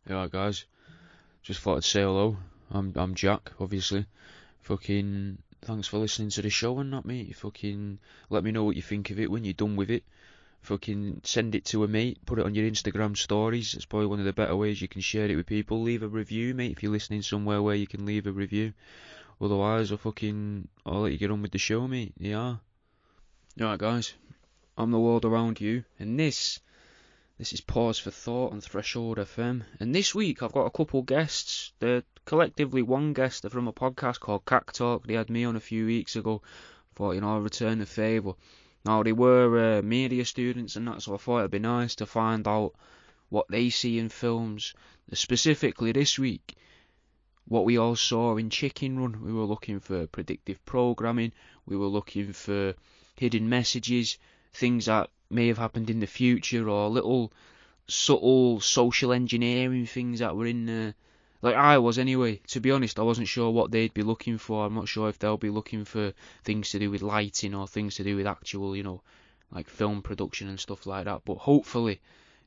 Yeah, right, guys. Just thought I'd say hello. I'm Jack, obviously. Fucking thanks for listening to the show and that, mate. Fucking let me know what you think of it when you're done with it. Fucking send it to a mate. Put it on your Instagram stories. It's probably one of the better ways you can share it with people. Leave a review, mate, if you're listening somewhere where you can leave a review. Otherwise, I'll let you get on with the show, mate. Yeah. Alright, guys. I'm the world around you, and this is Pause for Thought on Threshold FM. And this week I've got a couple guests. They're collectively one guest. They're from a podcast called CackTalk. They had me on a few weeks ago. Thought, I'll return the favour. Now, they were media students and that, so I thought it'd be nice to find out what they see in films. Specifically this week, what we all saw in Chicken Run. We were looking for predictive programming. We were looking for hidden messages, things that may have happened in the future, or little subtle social engineering things that were in there. Like I was anyway. To be honest, I wasn't sure what they'd be looking for. I'm not sure if they'll be looking for things to do with lighting or things to do with actual, like film production and stuff like that. But hopefully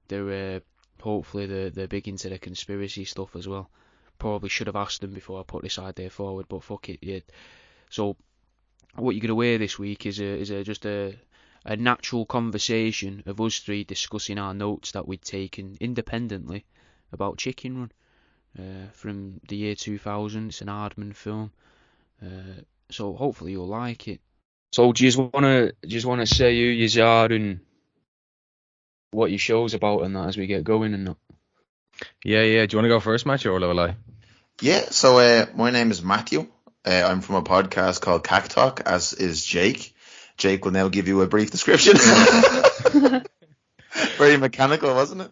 they're big into the conspiracy stuff as well. Probably should have asked them before I put this idea forward, but fuck it, yeah. So what you're gonna hear this week is just a natural conversation of us three discussing our notes that we'd taken independently about Chicken Run from the year 2000. It's an Ardman film, so hopefully you'll like it. So do you just wanna say who you are and what your show's about and that as we get going and that? Yeah. Do you want to go first, Matthew, or will I? Yeah, so my name is Matthew. I'm from a podcast called CackTalk, as is Jake. Jake will now give you a brief description. Very mechanical, wasn't it?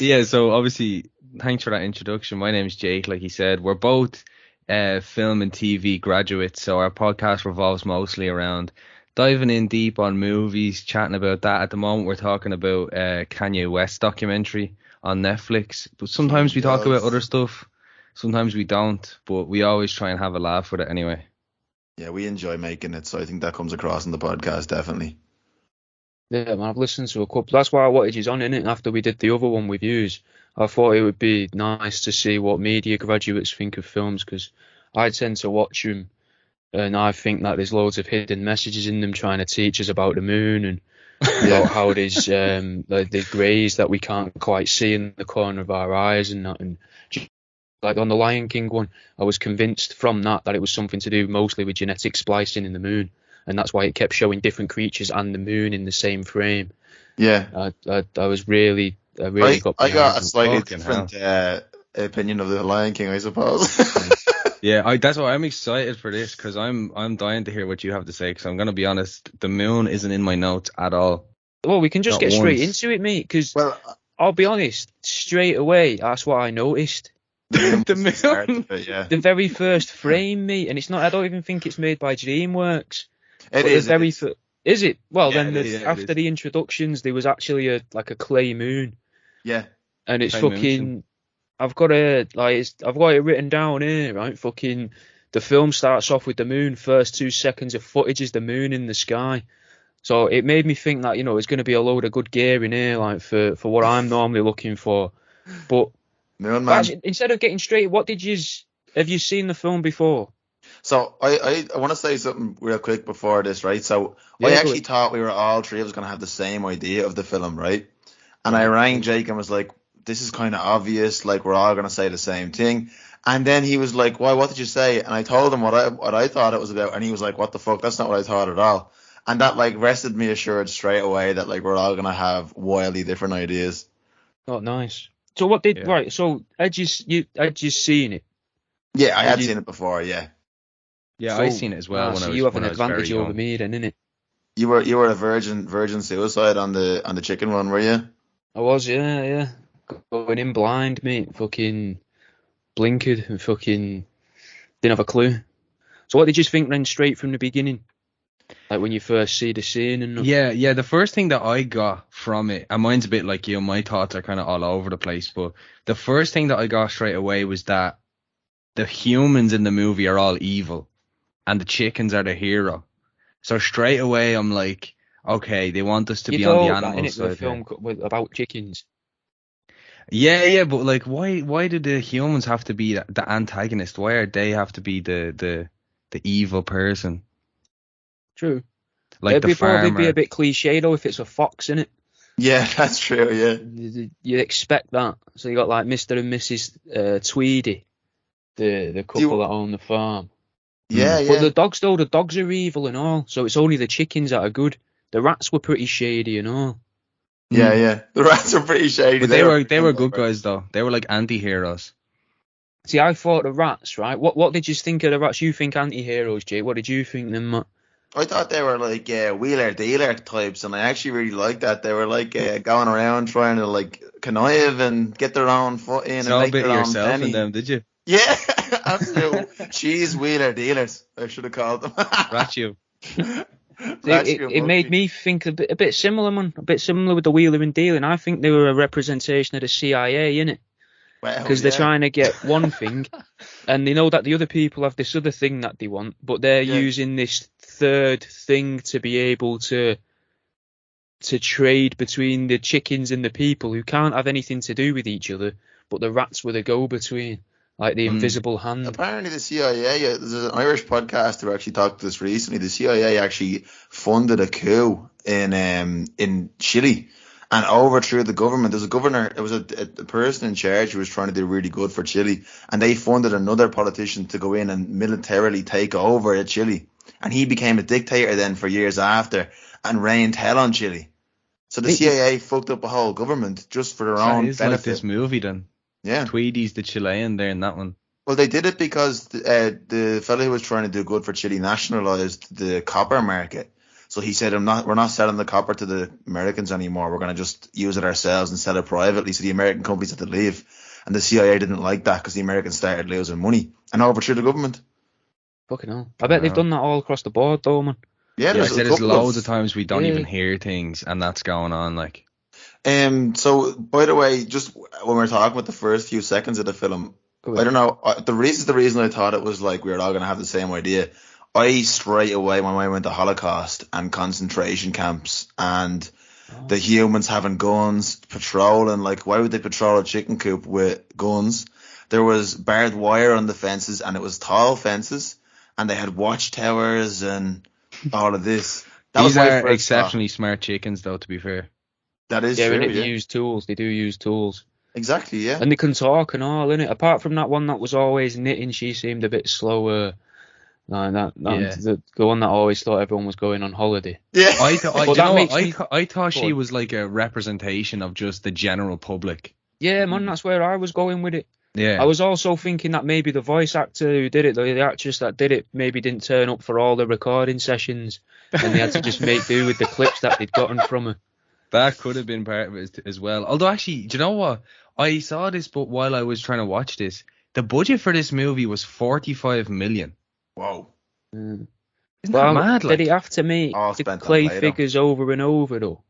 Yeah, so obviously, thanks for that introduction. My name's Jake, like he said. We're both film and TV graduates, so our podcast revolves mostly around diving in deep on movies, chatting about that. At the moment, we're talking about Kanye West documentary on Netflix. But sometimes we talk about other stuff. Sometimes we don't, but we always try and have a laugh with it anyway. Yeah, we enjoy making it, so I think that comes across in the podcast, definitely. Yeah, man, I've listened to a couple. That's why I wanted you on, innit? After we did the other one with yous, I thought it would be nice to see what media graduates think of films, because I tend to watch them, and I think that there's loads of hidden messages in them trying to teach us about the moon and about how there's the greys that we can't quite see in the corner of our eyes and that. And like on the Lion King one, I was convinced from that it was something to do mostly with genetic splicing in the moon, and that's why it kept showing different creatures and the moon in the same frame. Yeah, I was really got behind I got a slightly Fucking different opinion of the Lion King, I suppose. Yeah, that's why I'm excited for this, because I'm dying to hear what you have to say, because I'm going to be honest, the moon isn't in my notes at all. Well, we can just Not get straight once. into it, mate, because Well, I'll be honest, straight away, that's what I noticed. The moon. moon. Yeah, The very first frame, mate, and it's not. I don't even think it's made by DreamWorks. it is. Is it? Well, Yeah, then it is, after the introductions, there was actually a clay moon, Yeah, and it's Claymation. fucking. I've got it written down here, right? Fucking, the film starts off with the moon. First 2 seconds of footage is the moon in the sky. So it made me think that it's going to be a load of good gear in here, like for what I'm normally looking for. But Moon Man. actually, instead of getting straight, have you seen the film before? So I want to say something real quick before this, right? So Yeah, I go actually ahead. thought we were all three of us going to have the same idea of the film, right? And I rang Jake and was like, this is kind of obvious, like we're all going to say the same thing. And then he was like, why, what did you say? And I told him what I thought it was about, and he was like, what the fuck, that's not what I thought at all. And that like rested me assured straight away that like we're all going to have wildly different ideas. Oh, nice. So what did Yeah. right? So had you seen it? Yeah, I Did had you- seen it before, yeah. Yeah, So, I seen it as well when so I was you have when an I was very advantage over young. me then, innit? You were a virgin suicide on the chicken run, were you? I was, yeah. Going in blind, mate. Fucking blinkered and fucking didn't have a clue. So what did you think then straight from the beginning? Like when you first see the scene and Yeah, the first thing that I got from it, and mine's a bit like you, my thoughts are kind of all over the place, but the first thing that I got straight away was that the humans in the movie are all evil, and the chickens are the hero. So straight away I'm like, okay, they want us to you be on the thought that, animal innit, the side film here. about chickens. Yeah, but like, why do the humans have to be the antagonist? Why are they have to be the evil person? True. Like the Probably be farmer. a bit cliche though if it's a fox, innit? Yeah, that's true. Yeah. You expect that. So you got like Mr. and Mrs. Tweedy, the couple that own the farm. Yeah, But yeah. the dogs though, the dogs are evil and all. So it's only the chickens that are good. The rats were pretty shady and all. Yeah, yeah. The rats are pretty shady. But they were good guys though. They were like anti-heroes. See, I thought the rats, right? What did you think of the rats? You think anti-heroes, Jay? What did you think them? I thought they were like wheeler dealer types, and I actually really liked that. They were like going around trying to like connive and get their own foot in and Saw a make bit their of own yourself penny. in them, did you? Yeah, absolute cheese wheeler dealers. I should have called them. Rat you. It made me think a bit similar, man. A bit similar with the wheeler and dealing. I think they were a representation of the CIA, innit? Because they're trying to get one thing, and they know that the other people have this other thing that they want, but they're using this third thing to be able to trade between the chickens and the people who can't have anything to do with each other, but the rats were the go-between, like the invisible hand. Apparently the CIA, there's an Irish podcast who actually talked to this recently. The CIA actually funded a coup in Chile and overthrew the government. There's a governor, there was a person in charge who was trying to do really good for Chile, and they funded another politician to go in and militarily take over Chile. And he became a dictator then for years after and rained hell on Chile. So the CIA fucked up a whole government just for their own benefit. Like this movie then. Yeah. Tweedy's the Chilean there in that one. Well, they did it because the fellow who was trying to do good for Chile nationalized the copper market. So he said, we're not selling the copper to the Americans anymore. We're going to just use it ourselves and sell it privately. So the American companies had to leave. And the CIA didn't like that because the Americans started losing money and overthrew the government. Fucking hell. I bet they've done that all across the board though, man. Yeah, there's loads of times we don't even hear things and that's going on, like. So, by the way, just when we're talking about the first few seconds of the film, I don't know, the reason I thought it was like we were all going to have the same idea. I straight away, when I went to Holocaust and concentration camps and the humans having guns, patrolling, like why would they patrol a chicken coop with guns? There was barbed wire on the fences and it was tall fences and they had watchtowers and all of this. These are exceptionally smart chickens though, to be fair. That is true, and they use tools. They do use tools. Exactly, yeah. And they can talk and all, innit? Apart from that one that was always knitting, she seemed a bit slower. The one that always thought everyone was going on holiday. Yeah. I thought she was like a representation of just the general public. Yeah, man, that's where I was going with it. Yeah. I was also thinking that maybe the voice actor who did it, the actress that did it, maybe didn't turn up for all the recording sessions and they had to just make do with the clips that they'd gotten from her. That could have been part of it as well. Although, actually, do you know what? I saw this, but while I was trying to watch this, the budget for this movie was 45 million. Whoa. Isn't that mad? Did he have to make the clay figures over and over, though?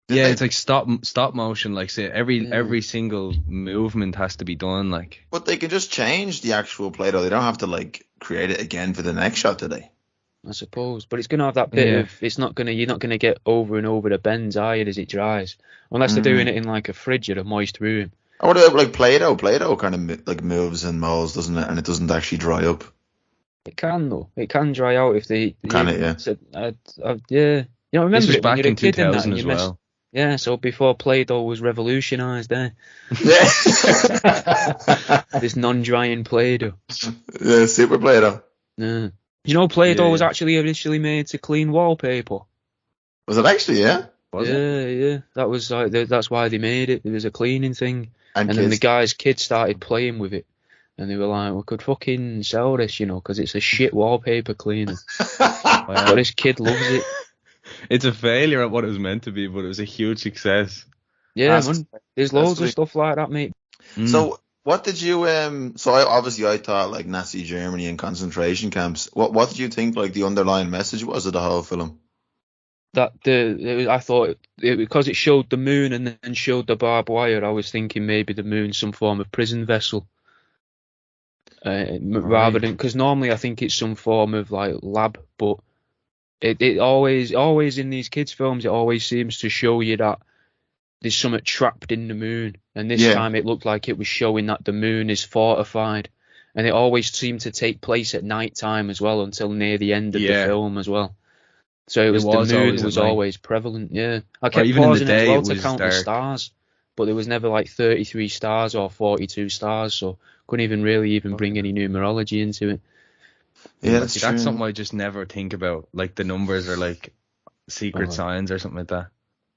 Yeah, it's like stop motion. Like, say, every single movement has to be done. Like, but they can just change the actual Play-Doh. They don't have to like create it again for the next shot, do they? I suppose, but it's gonna have that bit of you're not gonna get over and over the bends, are you, as it dries, unless they're doing it in like a fridge or a moist room. Oh, what about like Play-Doh? Play-Doh kind of like moves and molds, doesn't it? And it doesn't actually dry up. It can though. It can dry out if they. Can it? Yeah. Yeah. You know, remember this was it back when you were in a kid 2000 and as well. Yeah, so before Play-Doh was revolutionised, Yeah. This non-drying Play-Doh. Yeah, super Play-Doh. Yeah. You know, Play-Doh was actually initially made to clean wallpaper. Was it actually? Yeah. Yeah. That was like that's why they made it. It was a cleaning thing, and then the kids started playing with it, and they were like, "We could fucking sell this, you know, because it's a shit wallpaper cleaner." But this kid loves it. It's a failure at what it was meant to be, but it was a huge success. Yeah, man. There's loads of stuff like that, mate. So, what did you I thought like Nazi Germany and concentration camps. What did you think like the underlying message was of the whole film? I thought because it showed the moon and then showed the barbed wire, I was thinking maybe the moon's some form of prison vessel. Rather than, because normally I think it's some form of like lab, but it always in these kids films it always seems to show you that there's something trapped in the moon, and this Yeah. time it looked like it was showing that the moon is fortified, and it always seemed to take place at night time as well until near the end of the Yeah. film as well. So was the moon always at was night. always prevalent. Yeah, I Or kept even in the pausing as day, well it to was count the dark. stars, but there was never like 33 stars or 42 stars, so couldn't even really bring any numerology into it. Yeah, that's See, true. that's something I just never think about. Like the numbers are like secret Oh. signs or something like that.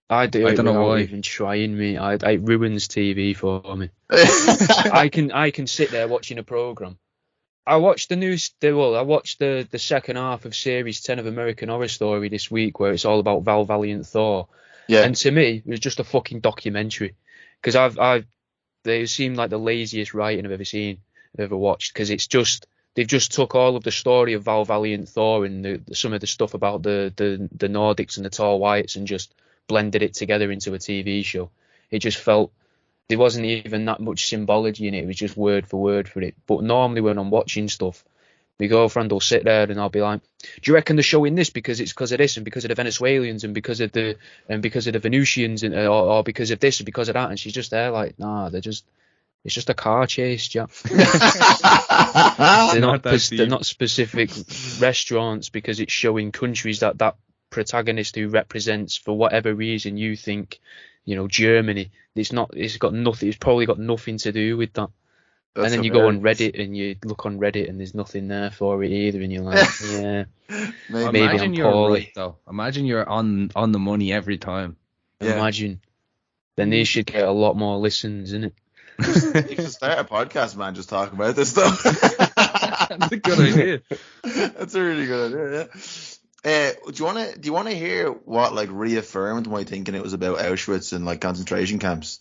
I do I it don't know without why. even trying, me. It ruins TV for me. I can sit there watching a program. I watched I watched the second half of series 10 of American Horror Story this week, where it's all about Val Valiant Thor. Yeah. And to me, it was just a fucking documentary, because they seem like the laziest writing I've ever watched, because they've just took all of the story of Val Valiant Thor and some of the stuff about the Nordics and the Tall Whites and just blended it together into a TV show. It just felt there wasn't even that much symbology in it. It was just word for word for it. But normally when I'm watching stuff, my girlfriend will sit there and I'll be like, "Do you reckon they're showing this because it's because of this and because of the Venezuelans and because of the Venusians and or because of this and because of that?" And she's just there like, "Nah, it's just a car chase, Jack." They're Not that they're deep. not specific restaurants, because it's showing countries that protagonist who represents, for whatever reason you think, Germany. It's probably got nothing to do with that. That's and then you go on hilarious. Reddit and you look on Reddit and there's nothing there for it either, and you're like, yeah, maybe Imagine I'm you're poorly. right though. Imagine you're on the money every time. Yeah. Imagine. Then they should get a lot more listens, innit? You should start a podcast, man, just talking about this stuff. That's a good idea. That's a really good idea. Yeah. Do you want to hear what like reaffirmed my thinking it was about Auschwitz and like concentration camps?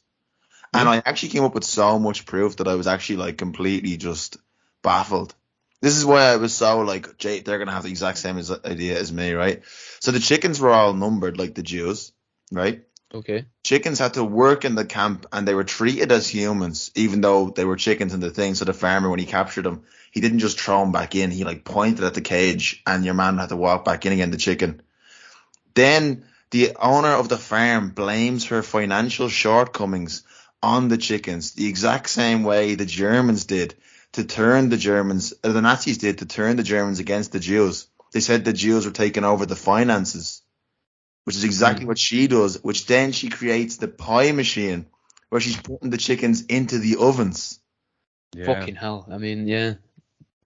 And I actually came up with so much proof that I was actually like completely just baffled. This is why I was so like, Jay, they're gonna have the exact same idea as me, right? So the chickens were all numbered like the Jews, right? Okay. Chickens had to work in the camp and they were treated as humans, even though they were chickens in the thing. So the farmer, when he captured them, he didn't just throw them back in. He like pointed at the cage and your man had to walk back in again, the chicken. Then the owner of the farm blames her financial shortcomings on the chickens, the exact same way the Germans did to turn the Nazis did to turn the Germans against the Jews. They said the Jews were taking over the finances, which is exactly what she does, which then she creates the pie machine where she's putting the chickens into the ovens. Yeah. Fucking hell. I mean, yeah,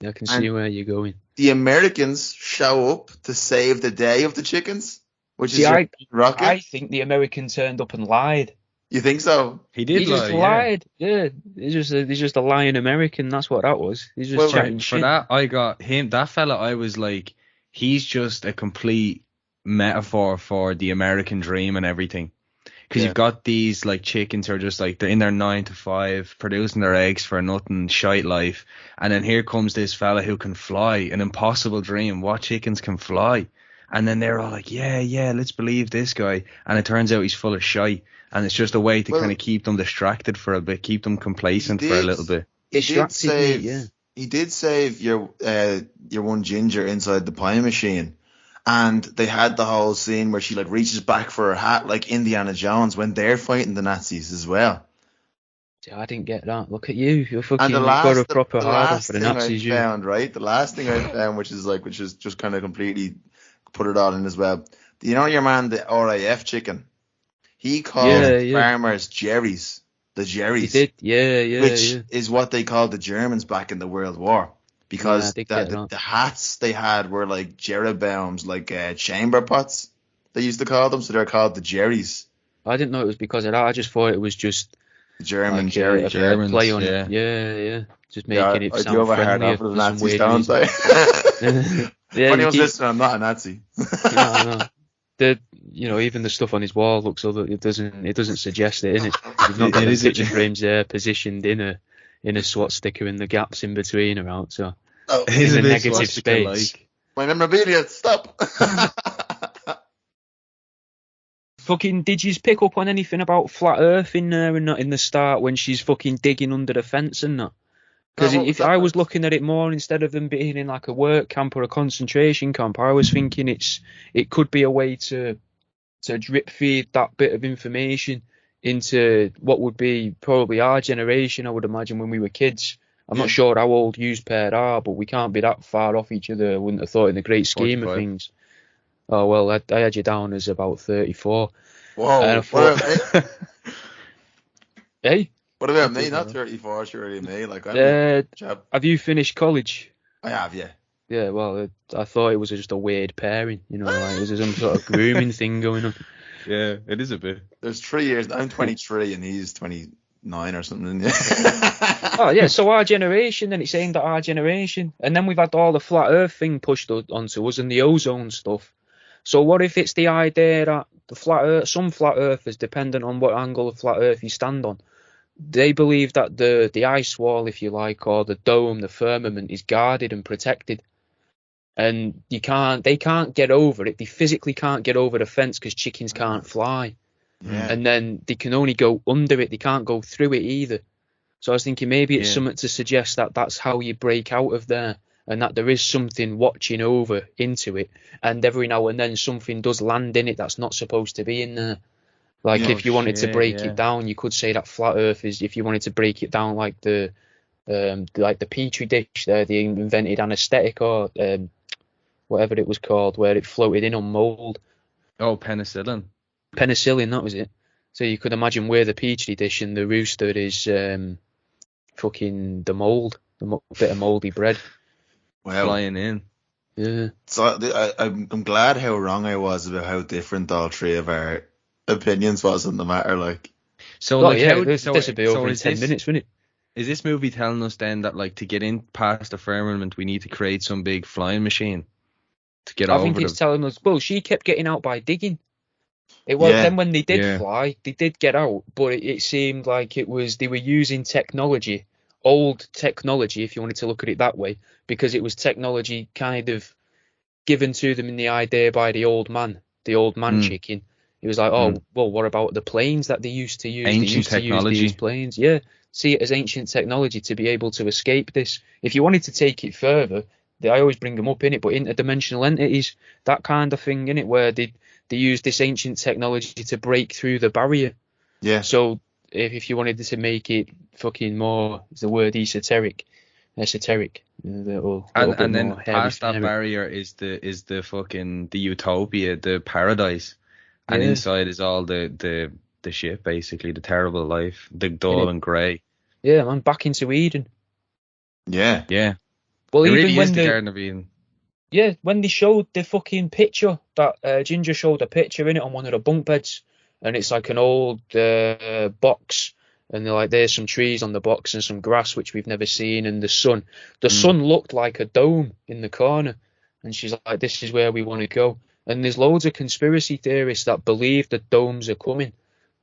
I can see where you're going. The Americans show up to save the day of the chickens, which is rocket. I think the American turned up and lied. You think so? He did He just lied. Yeah, he's just a lying American. That's what that was. He's just chatting For shit. that, I got him. That fella, I was like, he's just a complete metaphor for the American dream and everything. Because you've got these like chickens who are just like, they're in their 9 to 5, producing their eggs for nothing, shite life. And then here comes this fella who can fly, an impossible dream. What chickens can fly? And then they're all like, yeah, let's believe this guy. And it turns out he's full of shite. And it's just a way to kind of keep them distracted for a bit, keep them complacent for a little bit. He did save your one ginger inside the pie machine. And they had the whole scene where she like reaches back for her hat like Indiana Jones when they're fighting the Nazis as well. I didn't get that. Look at you. You're fucking And got a proper hard on for the Nazis. The last thing I found, which is just kind of completely put it all in as well. You know your man, the RAF chicken? He called farmers Jerrys. The Jerrys. He did, which is what they called the Germans back in the World War. Because the hats they had were like Jeroboams, like chamber pots, they used to call them. So they're called the Jerrys. I didn't know it was because of that. I just thought it was just German like, Germans, play on it. Yeah. Just making it sound friendlier for some weird reason. Funny was listening, I'm not a Nazi. No. Even the stuff on his wall looks other. It doesn't suggest it, innit? You've not got the picture frames there positioned in a SWAT sticker in the gaps in between or out. So in the negative space. My memorabilia, stop. Fucking, did you pick up on anything about flat Earth in there and not in the start when she's fucking digging under the fence and that? Because if I was looking at it more, instead of them being in like a work camp or a concentration camp, I was thinking it could be a way to drip feed that bit of information into what would be probably our generation, I would imagine, when we were kids. I'm not sure how old yous pair are, but we can't be that far off each other. I wouldn't have thought in the great scheme 45. of things. Oh, well, I had you down as about 34. Whoa, And I what thought, about me? hey? What about me? Not 34, surely me. Like, I'm a Uh, chap. have you finished college? I have, yeah. Yeah, well, I thought it was just a weird pairing, you know, like there's some sort of grooming thing going on. Yeah, it is a bit. There's 3 years. I'm 23 and he's 29 or something. Yeah. Oh, yeah, so our generation, then it's aimed at our generation. And then we've had all the flat earth thing pushed onto us and the ozone stuff. So what if it's the idea that the flat earth, some flat earthers, depending on what angle of flat earth you stand on, they believe that the ice wall, if you like, or the dome, the firmament, is guarded and protected. And they can't get over it. They physically can't get over the fence because chickens can't fly. Yeah. And then they can only go under it. They can't go through it either. So I was thinking maybe it's something to suggest that that's how you break out of there, and that there is something watching over into it. And every now and then something does land in it that's not supposed to be in there. Like if you wanted to break it down, you could say that flat Earth is, if you wanted to break it down like the petri dish there, the invented anaesthetic or whatever it was called, where it floated in on mold. Oh, penicillin. Penicillin, that was it. So you could imagine where the petri dish and the rooster is fucking the mold, bit of mouldy bread. Wow. Flying in. Yeah. So I'm glad how wrong I was about how different all three of our opinions was on the matter. Like, so, like, yeah, this so would be over in is 10 this, minutes, wouldn't it? Is this movie telling us then that, like, to get in past the firmament, we need to create some big flying machine to get over? I think it's telling us. Well, she kept getting out by digging. It was then when they did fly, they did get out, but it seemed like it was they were using technology, old technology, if you wanted to look at it that way, because it was technology kind of given to them in the idea by the old man chicken. He was like, oh, well, what about the planes that they used to use? Ancient technology. To use these planes. Yeah, see it as ancient technology to be able to escape this. If you wanted to take it further, I always bring them up in it, but interdimensional entities, that kind of thing in it, where they use this ancient technology to break through the barrier. Yeah. So if you wanted to make it fucking more, is the word esoteric. And then past that barrier is the fucking the utopia, the paradise, and inside is all the shit, basically the terrible life, the dull and grey. Yeah, man, back into Eden. Yeah. Yeah. Well, it even really when is the Garden of Eden. Yeah, when they showed the fucking picture, that Ginger showed a picture in it on one of the bunk beds, and it's like an old box, and they're like, there's some trees on the box and some grass which we've never seen, and the sun looked like a dome in the corner, and she's like, this is where we want to go. And there's loads of conspiracy theorists that believe that domes are coming,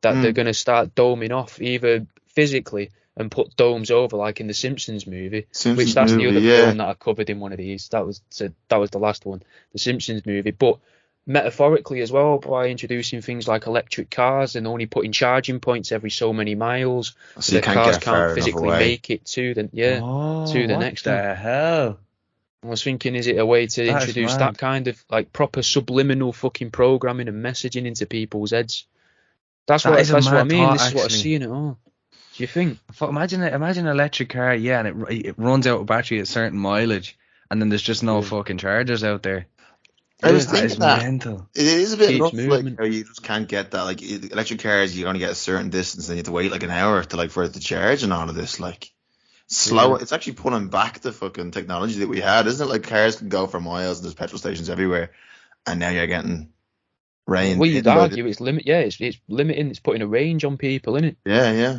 that they're going to start doming off either physically and put domes over, like in the Simpsons movie, which that's the other film that I covered in one of these. That was the last one, the Simpsons movie. But metaphorically as well, by introducing things like electric cars and only putting charging points every so many miles, so the cars can't physically make it to the next one. What the hell? I was thinking, is it a way to introduce that kind of like proper subliminal fucking programming and messaging into people's heads? That's what I mean. This is what I see in it all. Do you think? Imagine an electric car, and it runs out of battery at certain mileage, and then there's just no fucking chargers out there. I was thinking that mental. It is a bit nuts, like how you just can't get that. Like electric cars, you only get a certain distance, and you have to wait like an hour to for it to charge and all of this. Like slow. It's actually pulling back the fucking technology that we had, isn't it? Like cars can go for miles, and there's petrol stations everywhere, and now you're getting rain. Well, you'd argue it's it's limiting. It's putting a range on people, isn't it? Yeah.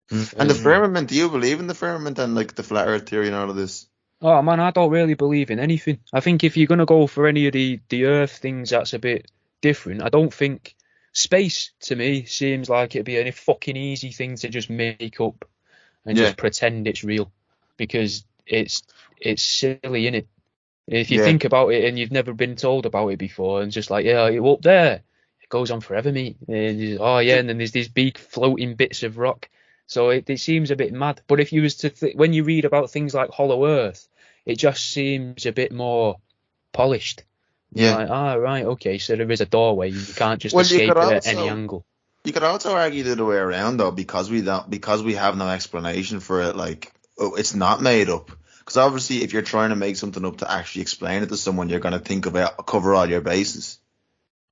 And the firmament, do you believe in the firmament and like the flat earth theory and all of this? Oh man, I don't really believe in anything. I think if you're going to go for any of the earth things that's a bit different, I don't think space to me seems like it'd be a fucking easy thing to just make up and just pretend it's real, because it's silly, innit? If you think about it and you've never been told about it before, and just like, you're up there, it goes on forever, mate. And and then there's these big floating bits of rock. So it seems a bit mad. But if you was to when you read about things like Hollow Earth, it just seems a bit more polished. You're like, right, okay, so there is a doorway. You can't just escape it at any angle. You could also argue the other way around though, because we have no explanation for it. Like, oh, it's not made up. Because obviously, if you're trying to make something up to actually explain it to someone, you're going to think about cover all your bases.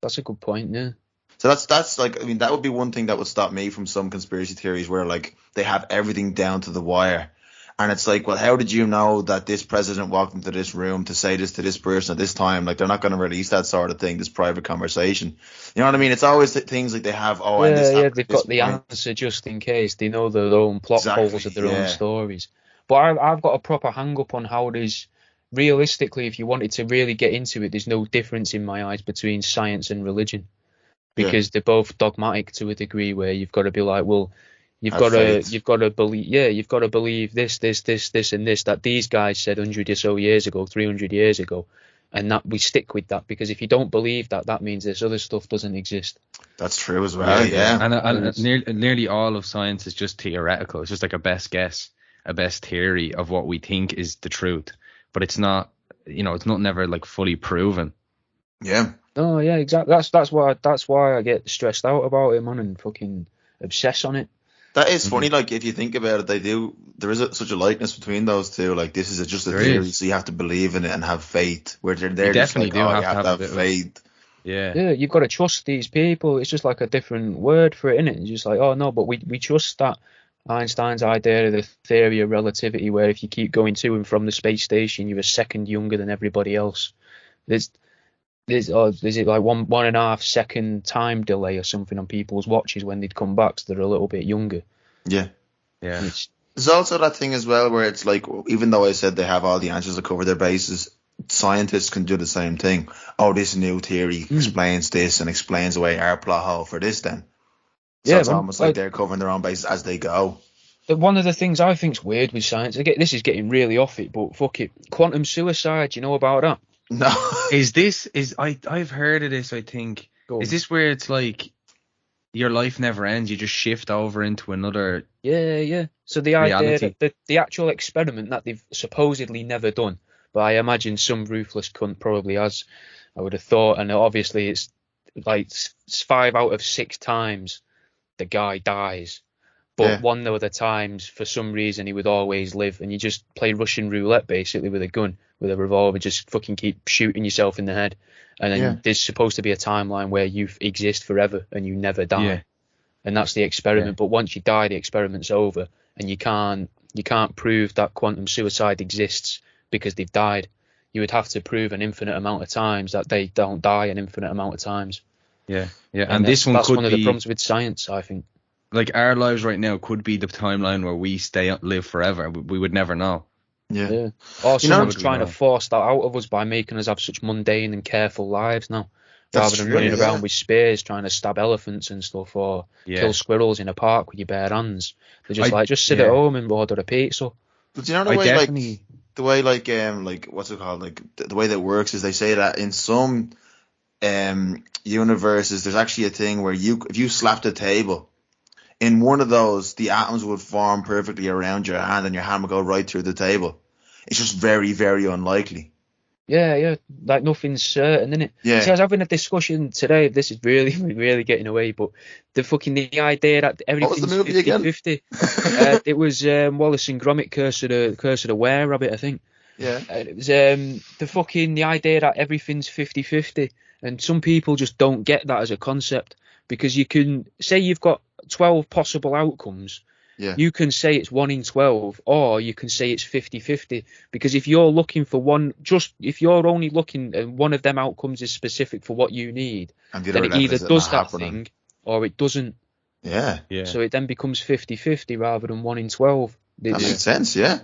That's a good point. Yeah. So that's like, I mean, that would be one thing that would stop me from some conspiracy theories where like they have everything down to the wire. And it's like, well, how did you know that this president walked into this room to say this to this person at this time? Like, they're not going to release that sort of thing, this private conversation. You know what I mean? It's always things like they have, and this happened they've at this got the point. answer just in case. They know their own plot holes of their own yeah. stories. But I've got a proper hang up on how there's, realistically, if you wanted to really get into it, there's no difference in my eyes between science and religion. Because they're both dogmatic to a degree where you've got to be like, well, you've got to believe this, and this, that these guys said 100 or so years ago, 300 years ago, and that we stick with that, because if you don't believe that, that means this other stuff doesn't exist. That's true as well, yeah. And nearly all of science is just theoretical. It's just like a best guess, a best theory of what we think is the truth, but it's not, it's not never like fully proven. Yeah. Oh yeah, exactly. That's why I get stressed out about it, man, and fucking obsess on it. That is funny. Like, if you think about it, there is such a likeness between those two. Like, this is just a theory, so you have to believe in it and have faith. Where they're just like, you have to have faith. Yeah, you've got to trust these people. It's just like a different word for it, innit? It's just like, oh no, but we trust that Einstein's idea of the theory of relativity, where if you keep going to and from the space station, you're a second younger than everybody else. Is it like 1.5 second time delay or something on people's watches when they'd come back, so they're a little bit younger? Yeah. There's also that thing as well where it's like, even though I said they have all the answers to cover their bases, scientists can do the same thing. Oh, this new theory explains this and explains away our plot hole for this then. So it's almost like they're covering their own bases as they go. One of the things I think's weird with science, this is getting really off it, but fuck it, quantum suicide, you know about that? No. I've heard of this, I think. Is this where it's like your life never ends, you just shift over into another Yeah. So the reality. idea that the actual experiment that they've supposedly never done, but I imagine some ruthless cunt probably has, I would have thought, and obviously it's like 5 out of 6 times the guy dies. But one of the times, for some reason, he would always live, and you just play Russian roulette, basically, with a gun, with a revolver, just fucking keep shooting yourself in the head. And then there's supposed to be a timeline where you exist forever and you never die. Yeah. And that's the experiment. But once you die, the experiment's over, and you can't prove that quantum suicide exists because they've died. You would have to prove an infinite amount of times that they don't die an infinite amount of times. Yeah. And this one could be... That's one of the problems with science, I think. Like, our lives right now could be the timeline where we live forever. We would never know. Yeah. Or someone's trying to force that out of us by making us have such mundane and careful lives now. Rather than running around with spears trying to stab elephants and stuff, or kill squirrels in a park with your bare hands. They're just just sit at home and order a pizza. But you know the way, what's it called? Like, the way that works is they say that in some universes, there's actually a thing where if you slapped a table, in one of those, the atoms would form perfectly around your hand and your hand would go right through the table. It's just very, very unlikely. Yeah. Like, nothing's certain, innit? Yeah. See, I was having a discussion today. This is really, really getting away, but the idea that everything's 50-50. It was Wallace and Gromit, Curse of the Were-Rabbit, I think. Yeah. It was the idea that everything's 50-50, and some people just don't get that as a concept, because you can say you've got 12 possible outcomes. Yeah. You can say it's 1 in 12, or you can say it's 50-50, because if you're looking for if you're only looking and one of them outcomes is specific for what you need, then it either does that thing or it doesn't. Yeah. So it then becomes 50-50 rather than 1 in 12. That makes sense, yeah.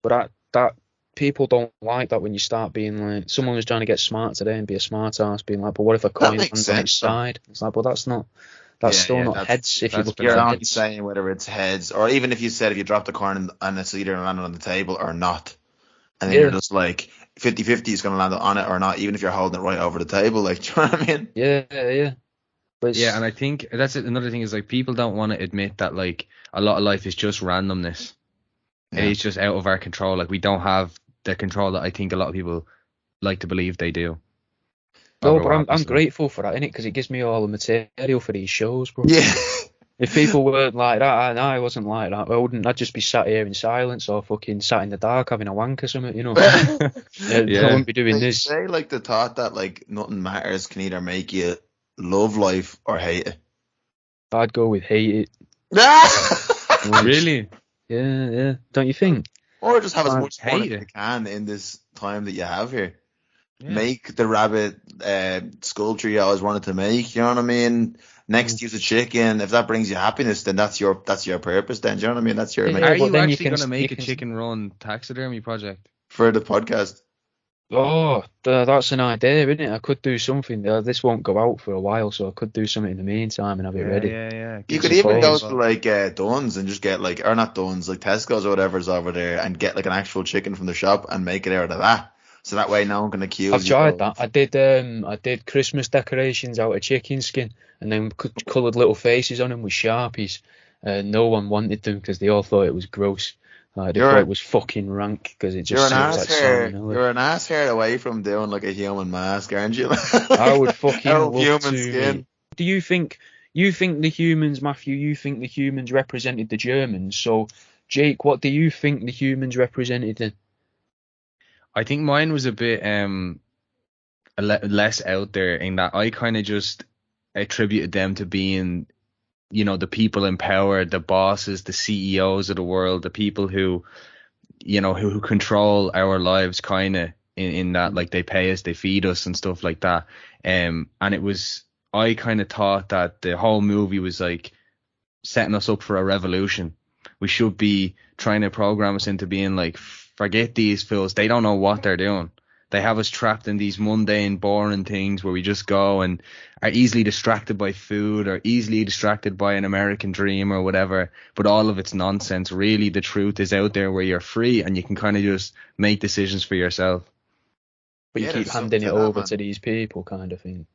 But that people don't like that when you start being like, someone was trying to get smart today and be a smart ass, being like, but what if a coin lands on its side? It's like, well, that's not heads. If you look you're at not heads. saying whether it's heads, or even if you said if you dropped a coin and it's either landed on the table or not, and then you're just like 50-50 is going to land on it or not, even if you're holding it right over the table. Like, do you know what I mean? Yeah. But and I think that's it. Another thing is, like, people don't want to admit that, like, a lot of life is just randomness. Yeah. It's just out of our control. Like, we don't have the control that I think a lot of people like to believe they do. No, Over but what I'm happens to them. grateful for that, innit? Because it gives me all the material for these shows, bro. Yeah. If people weren't like that, and I wasn't like that, I'd just be sat here in silence or fucking sat in the dark having a wank or something, you know. I Yeah. wouldn't be doing They this. say like the thought that like nothing matters can either make you love life or hate it. I'd go with hate it. Really? Yeah. Don't you think? Or just have as Man, much fun as hate you it. can in this time that you have here. Yeah. Make the rabbit sculpture you always wanted to make. You know what I mean? Next, use a chicken. If that brings you happiness, then that's your purpose. Then do you know what I mean? That's your Yeah, main Are but you then you actually can- going to you make a can- chicken run taxidermy project? for the podcast. Oh, that's an idea, isn't it? I could do something. This won't go out for a while, so I could do something in the meantime and have it ready. Yeah. You Get could some even go photos. to like Dunn's and just get like, or not Dunn's, like Tesco's or whatever's over there, and get like an actual chicken from the shop and make it out of that. So that way no one can accuse I've you. tried of- that. I did Christmas decorations out of chicken skin and then coloured little faces on them with Sharpies. No one wanted them because they all thought it was gross. They You're- thought it was fucking rank because it just smells like salmonella. You're an ass hair away from doing like a human mask, aren't you? I would fucking Out of love human to. skin. Mate. Do you think the humans, Matthew? You think the humans represented the Germans? So, Jake, what do you think the humans represented? Then? I think mine was a bit less out there in that I kind of just attributed them to being, you know, the people in power, the bosses, the CEOs of the world, the people who, you know, who control our lives kind of in that, like, they pay us, they feed us and stuff like that. And it was, I kind of thought that the whole movie was like setting us up for a revolution. We should be trying to program us into being like, forget these fools. They don't know what they're doing. They have us trapped in these mundane, boring things where we just go and are easily distracted by food or easily distracted by an American dream or whatever. But all of it's nonsense. Really, the truth is out there where you're free and you can kind of just make decisions for yourself. But you Yeah, keep there's handing it something to that, over man. to these people, kind of thing.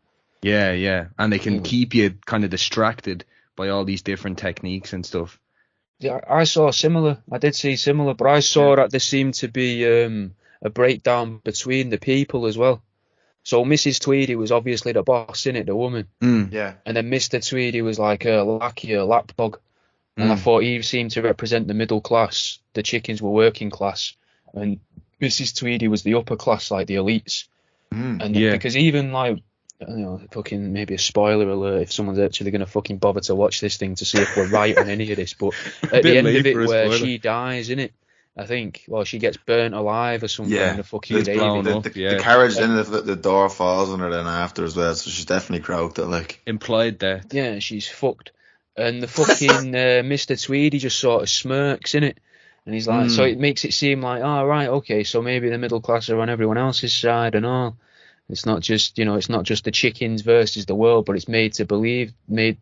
Yeah. And they can Mm. keep you kind of distracted by all these different techniques and stuff. Yeah, I saw similar. I did see similar, but I saw that there seemed to be a breakdown between the people as well. So Mrs. Tweedy was obviously the boss, innit, the woman. Yeah. And then Mr. Tweedy was like a lackey, a lapdog. And I thought he seemed to represent the middle class. The chickens were working class. And Mrs. Tweedy was the upper class, like the elites. And Yeah. because even like, you know, fucking maybe a spoiler alert if someone's actually going to fucking bother to watch this thing to see if we're right on any of this. But at the end of it, where she dies, innit? I think, well, she gets burnt alive or something in the fucking It's blown Navy. up, the yeah. carriage, then the door falls on her then after as well, so she's definitely croaked it, like. Implied death. Yeah, she's fucked. And the fucking Mr. Tweedy just sort of smirks, innit? And he's like, so it makes it seem like, oh, right, okay, so maybe the middle class are on everyone else's side and all. It's not just, you know, it's not just the chickens versus the world, but it's the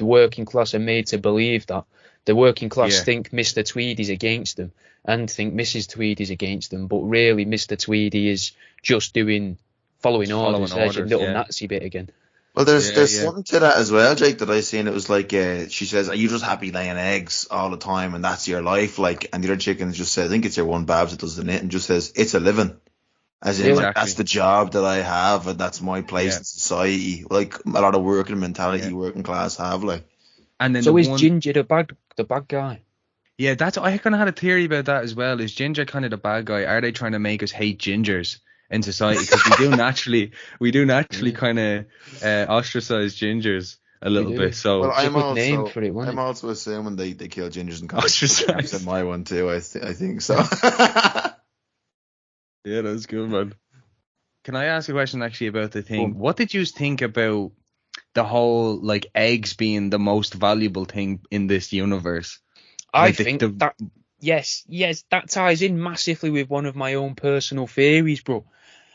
working class are made to believe that. The working class think Mr. Tweedy's against them and think Mrs. Tweedy's against them, but really Mr. Tweedy is just following orders. There's your little Nazi bit again. Well, there's something to that as well, Jake, that I seen. It was like, she says, are you just happy laying eggs all the time and that's your life? Like, and the other chickens just say, I think it's your one Babs that does the knit and just says, it's a living. As in, like, that's the job that I have and that's my place in society. Like, a lot of working mentality, working class have, like. And then so is Ginger the bad guy? Yeah, I kind of had a theory about that as well. Is Ginger kind of the bad guy? Are they trying to make us hate gingers in society? Because we do naturally kind of ostracize gingers a little bit. So well, I'm also, name for it, I'm also assuming they kill gingers and ostracize. in my one too. I think so. Yeah, that's good, man. Can I ask a question actually about the thing? What did you think about the whole, like, eggs being the most valuable thing in this universe? I think that yes, that ties in massively with one of my own personal theories, bro.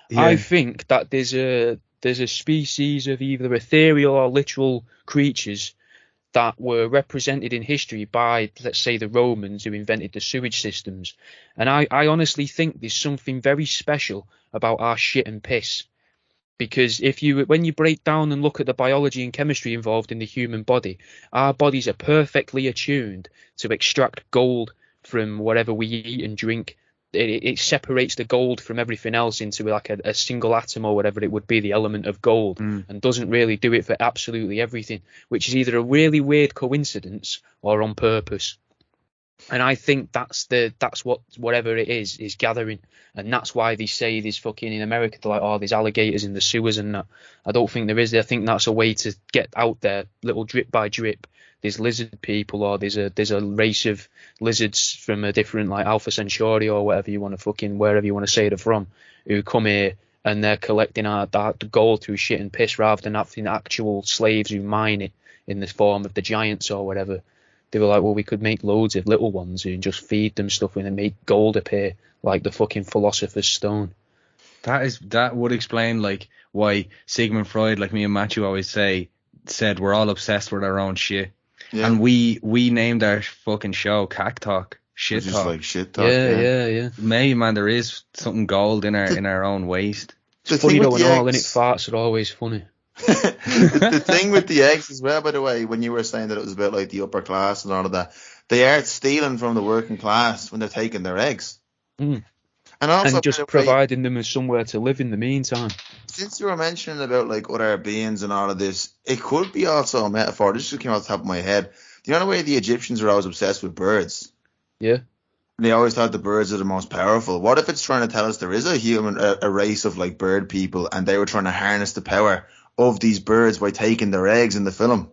Yeah. I think that there's a species of either ethereal or literal creatures that were represented in history by, let's say, the Romans who invented the sewage systems. And I honestly think there's something very special about our shit and piss. Because when you break down and look at the biology and chemistry involved in the human body, our bodies are perfectly attuned to extract gold from whatever we eat and drink. it separates the gold from everything else into like a single atom or whatever it would be, the element of gold, and doesn't really do it for absolutely everything, which is either a really weird coincidence or on purpose. And I think that's what whatever it is gathering, and that's why they say there's fucking in America they're like, oh, there's alligators in the sewers and that. I don't think there is. I think that's a way to get out there, little drip by drip. There's lizard people, or there's a race of lizards from a different like Alpha Centauri or whatever you want to fucking wherever you want to say they're from, who come here and they're collecting our gold through shit and piss rather than having actual slaves who mine it in the form of the giants or whatever. They were like, well, we could make loads of little ones and just feed them stuff and then make gold appear like the fucking Philosopher's Stone. That would explain like why Sigmund Freud, like me and Matthew always said we're all obsessed with our own shit. Yeah. And we named our fucking show CackTalk. Shit talk. Just like shit talk. Yeah. Maybe, man, there is something gold in our own waste. It's funny though, when all in it farts are always funny. The thing with the eggs as well, by the way, when you were saying that it was about like the upper class and all of that, they are stealing from the working class when they're taking their eggs. And also just providing them with somewhere to live in the meantime. Since you were mentioning about like other beings and all of this, it could be also a metaphor. This just came off the top of my head. Do you know the way the Egyptians were always obsessed with birds? Yeah. They always thought the birds are the most powerful. What if it's trying to tell us there is a race of like bird people, and they were trying to harness the power of these birds by taking their eggs in the film?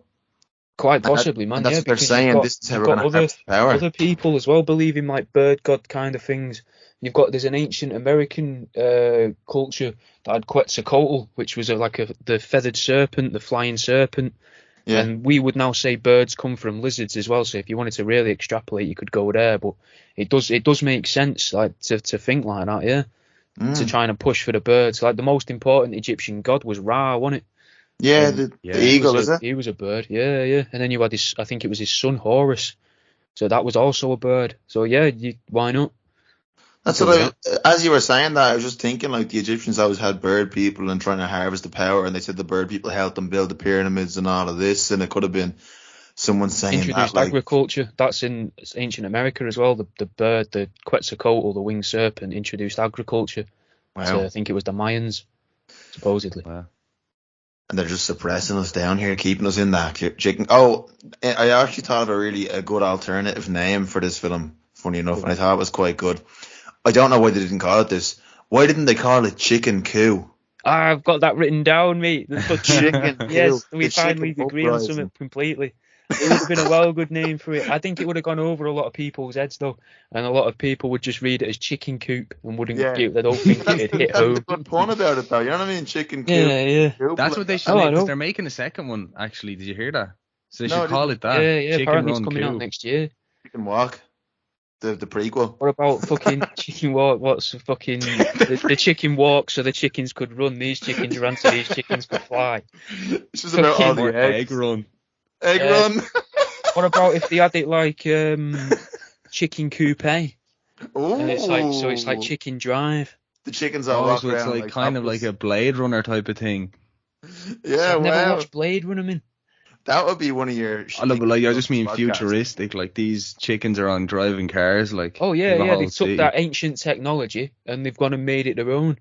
Quite possibly, man. And that's what they're saying. This is how we're going to have power. Other people as well believe in like bird god kind of things. There's an ancient American culture that had Quetzalcoatl, which was the feathered serpent, the flying serpent. Yeah. And we would now say birds come from lizards as well. So if you wanted to really extrapolate, you could go there. But it does make sense, like to think like that, yeah. To try and push for the birds. Like the most important Egyptian god was Ra, wasn't it? Yeah, the eagle, is it? He was a bird, yeah. And then you had I think it was his son Horus. So that was also a bird. So yeah, why not? That's what as you were saying that, I was just thinking like the Egyptians always had bird people and trying to harvest the power, and they said the bird people helped them build the pyramids and all of this, and it could have been someone saying introduced agriculture. That's in ancient America as well. The bird, the Quetzalcoatl, the winged serpent, introduced agriculture. Wow. So I think it was the Mayans, supposedly. Wow. And they're just suppressing us down here, keeping us in that chicken. Oh, I actually thought of a good alternative name for this film, funny enough, and I thought it was quite good. I don't know why they didn't call it this. Why didn't they call it Chicken Coup? I've got that written down, mate. Chicken Coup. Yes, we finally agree on something completely. It would have been a well-good name for it. I think it would have gone over a lot of people's heads, though, and a lot of people would just read it as Chicken Coop and wouldn't they don't think it'd hit home. That's a good point about it, though. You know what I mean? Chicken Coop. Yeah. That's what they should make, because they're making a second one, actually. Did you hear that? So they should call it that. Yeah, Chicken apparently Run it's coming Coup. out next year. Chicken Walk. The prequel. What about fucking Chicken Walk? What's fucking the chicken walk so the chickens could run? These chickens ran so these chickens could fly. It's just about all the eggs. Egg run. Egg run. What about if they had it like Chicken Coupe? Ooh. And it's like Chicken Drive. The chickens all walk so it's around like kind of like a Blade Runner type of thing. Yeah, I've never watched Blade Runner, man. That would be one of your. I just mean podcasts. Futuristic. Like these chickens are on driving cars. Like they took that ancient technology and they've gone and made it their own.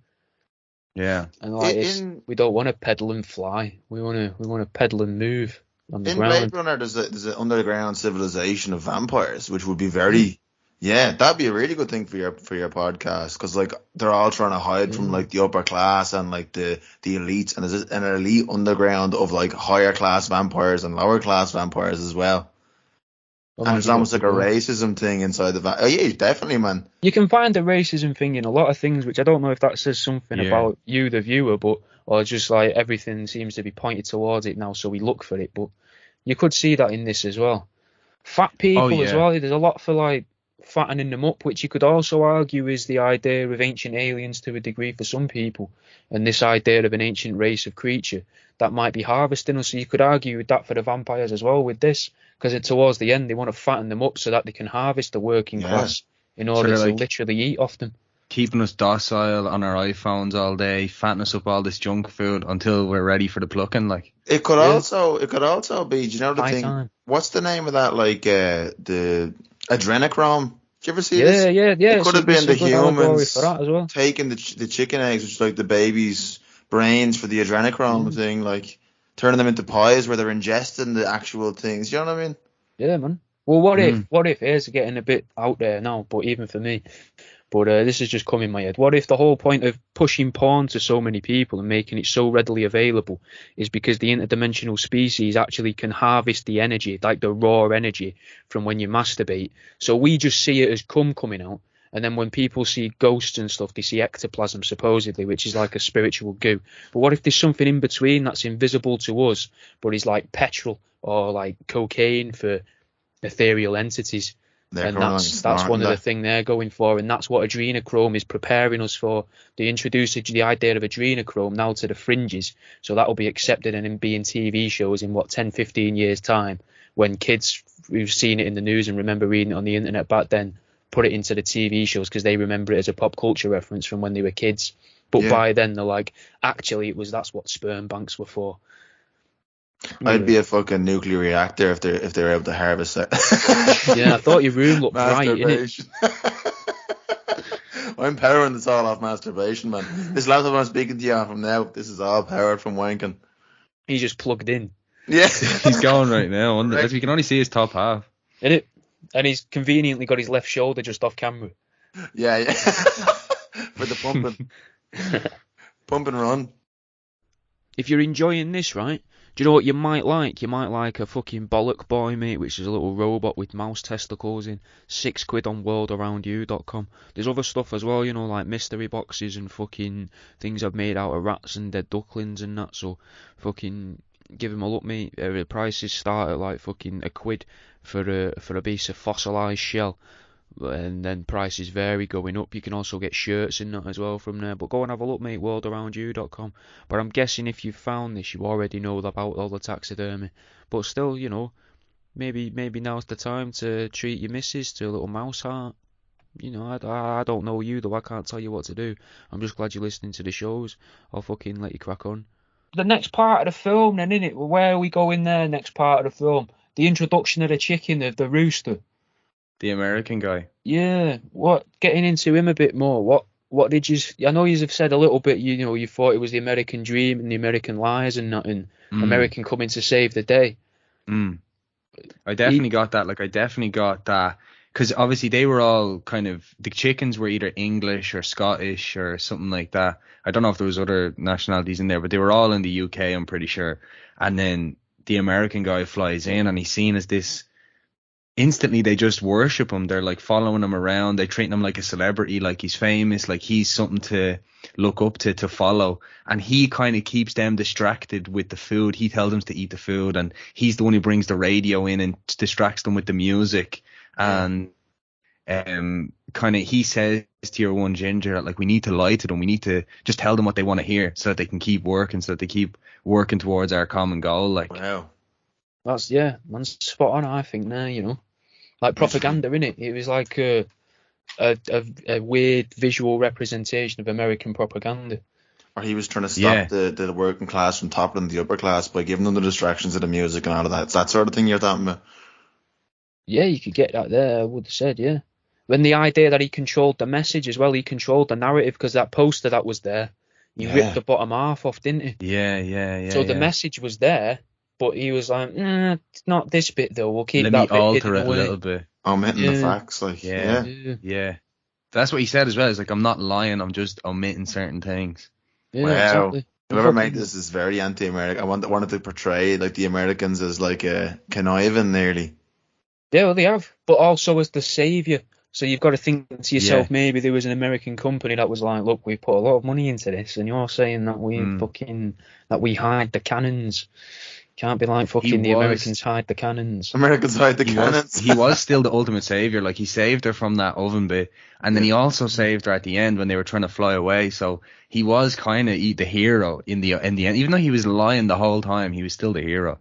Yeah, and we don't want to pedal and fly. We want to pedal and move on the ground. In Blade Runner, there's an underground civilization of vampires, which would be very. Yeah, that'd be a really good thing for your podcast, because like they're all trying to hide from like the upper class and like the elites, and there's an elite underground of like higher class vampires and lower class vampires as well. And it's almost like a racism thing inside the Oh yeah, definitely, man. You can find the racism thing in a lot of things, which I don't know if that says something about you, the viewer, or just like everything seems to be pointed towards it now, so we look for it. But you could see that in this as well. Fat people as well. There's a lot for like fattening them up, which you could also argue is the idea of ancient aliens to a degree for some people, and this idea of an ancient race of creature that might be harvesting us. So you could argue with that for the vampires as well with this, because towards the end they want to fatten them up so that they can harvest the working class in order to literally eat off them. Keeping us docile on our iPhones all day, fattening us up all this junk food until we're ready for the plucking. Like it could also be. Do you know the thing? Time. What's the name of that? Like the adrenochrome Did you ever see this? Yeah. It could have been the humans for that as well. taking the chicken eggs, which is like the baby's brains for the adrenochrome thing, like turning them into pies where they're ingesting the actual things. You know what I mean? Yeah, man. Well, what if here's getting a bit out there now, but even for me, but this has just come in my head. What if the whole point of pushing porn to so many people and making it so readily available is because the interdimensional species actually can harvest the energy, like the raw energy from when you masturbate. So we just see it as cum coming out. And then when people see ghosts and stuff, they see ectoplasm, supposedly, which is like a spiritual goo. But what if there's something in between that's invisible to us, but is like petrol or like cocaine for ethereal entities? And that's one of the thing they're going for, and that's what adrenochrome is preparing us for. They introduced the idea of adrenochrome now to the fringes, so that will be accepted and be in TV shows in 10, 15 years time, when kids who've seen it in the news and remember reading it on the internet back then put it into the TV shows because they remember it as a pop culture reference from when they were kids. But by then they're like, actually that's what sperm banks were for. I'd be a fucking nuclear reactor if they're able to harvest it. Yeah, I thought your room looked bright, innit? I'm powering this all off masturbation, man. This laptop I'm speaking to you on from now, this is all powered from wanking. He's just plugged in. Yeah. He's going right now. As we can only see his top half. Innit? And he's conveniently got his left shoulder just off camera. Yeah. For the pumping. Pump and run. If you're enjoying this, right, do you know what you might like? You might like a fucking bollock boy, mate, which is a little robot with mouse testicles in. £6 on worldaroundyou.com. There's other stuff as well, like mystery boxes and fucking things I've made out of rats and dead ducklings and that, so fucking give them a look, mate. The prices start at like fucking £1 for a piece of fossilised shell, and then prices vary going up. You can also get shirts in that as well from there, but go and have a look, mate, worldaroundyou.com. But I'm guessing if you've found this, you already know about all the taxidermy, but still, maybe now's the time to treat your missus to a little mouse heart. I don't know you though, I can't tell you what to do. I'm just glad you're listening to the shows. I'll fucking let you crack on. The next part of the film then, innit? Where are we going there, next part of the film? The introduction of the chicken, of the rooster. The American guy. Yeah, getting into him a bit more. What did you? I know you have said a little bit. You thought it was the American dream and the American lies and nothing. American coming to save the day. I definitely got that. I definitely got that because obviously they were all kind of, the chickens were either English or Scottish or something like that. I don't know if there was other nationalities in there, but they were all in the UK, I'm pretty sure. And then the American guy flies in and he's seen as this. Instantly they just worship him. They're like following him around. They treat him like a celebrity, like he's famous, like he's something to look up to follow. And he kind of keeps them distracted with the food. He tells them to eat the food, and he's the one who brings the radio in and distracts them with the music. And kind of he says to your one ginger that we need to lie to them. We need to just tell them what they want to hear so that they can keep working, so that they keep working towards our common goal. Wow. That's, man's spot on, I think, now, like propaganda, innit? It was like a weird visual representation of American propaganda. Or he was trying to stop the working class from toppling the upper class by giving them the distractions of the music and all of that. It's that sort of thing you're talking about. Yeah, you could get that there, I would have said, yeah. When the idea that he controlled the message as well, he controlled the narrative, because that poster that was there, he ripped the bottom half off, didn't he? Yeah. So the message was there, but he was like, it's not this bit though. We'll keep Let that me bit alter it away. a little bit. Omitting the facts, Yeah. That's what he said as well. It's I'm not lying. I'm just omitting certain things. Yeah, wow. Exactly. Whoever made this is very anti-American. I wanted to portray the Americans as a conniving nearly. Yeah, well, they have, but also as the saviour. So you've got to think to yourself, maybe there was an American company that was like, look, we put a lot of money into this, and you're saying that we hide the cannons. Can't be like fucking the Americans hide the cannons. Americans hide the cannons. He was still the ultimate savior. He saved her from that oven bit, and then he also saved her at the end when they were trying to fly away. So he was kind of the hero in the end. Even though he was lying the whole time, he was still the hero.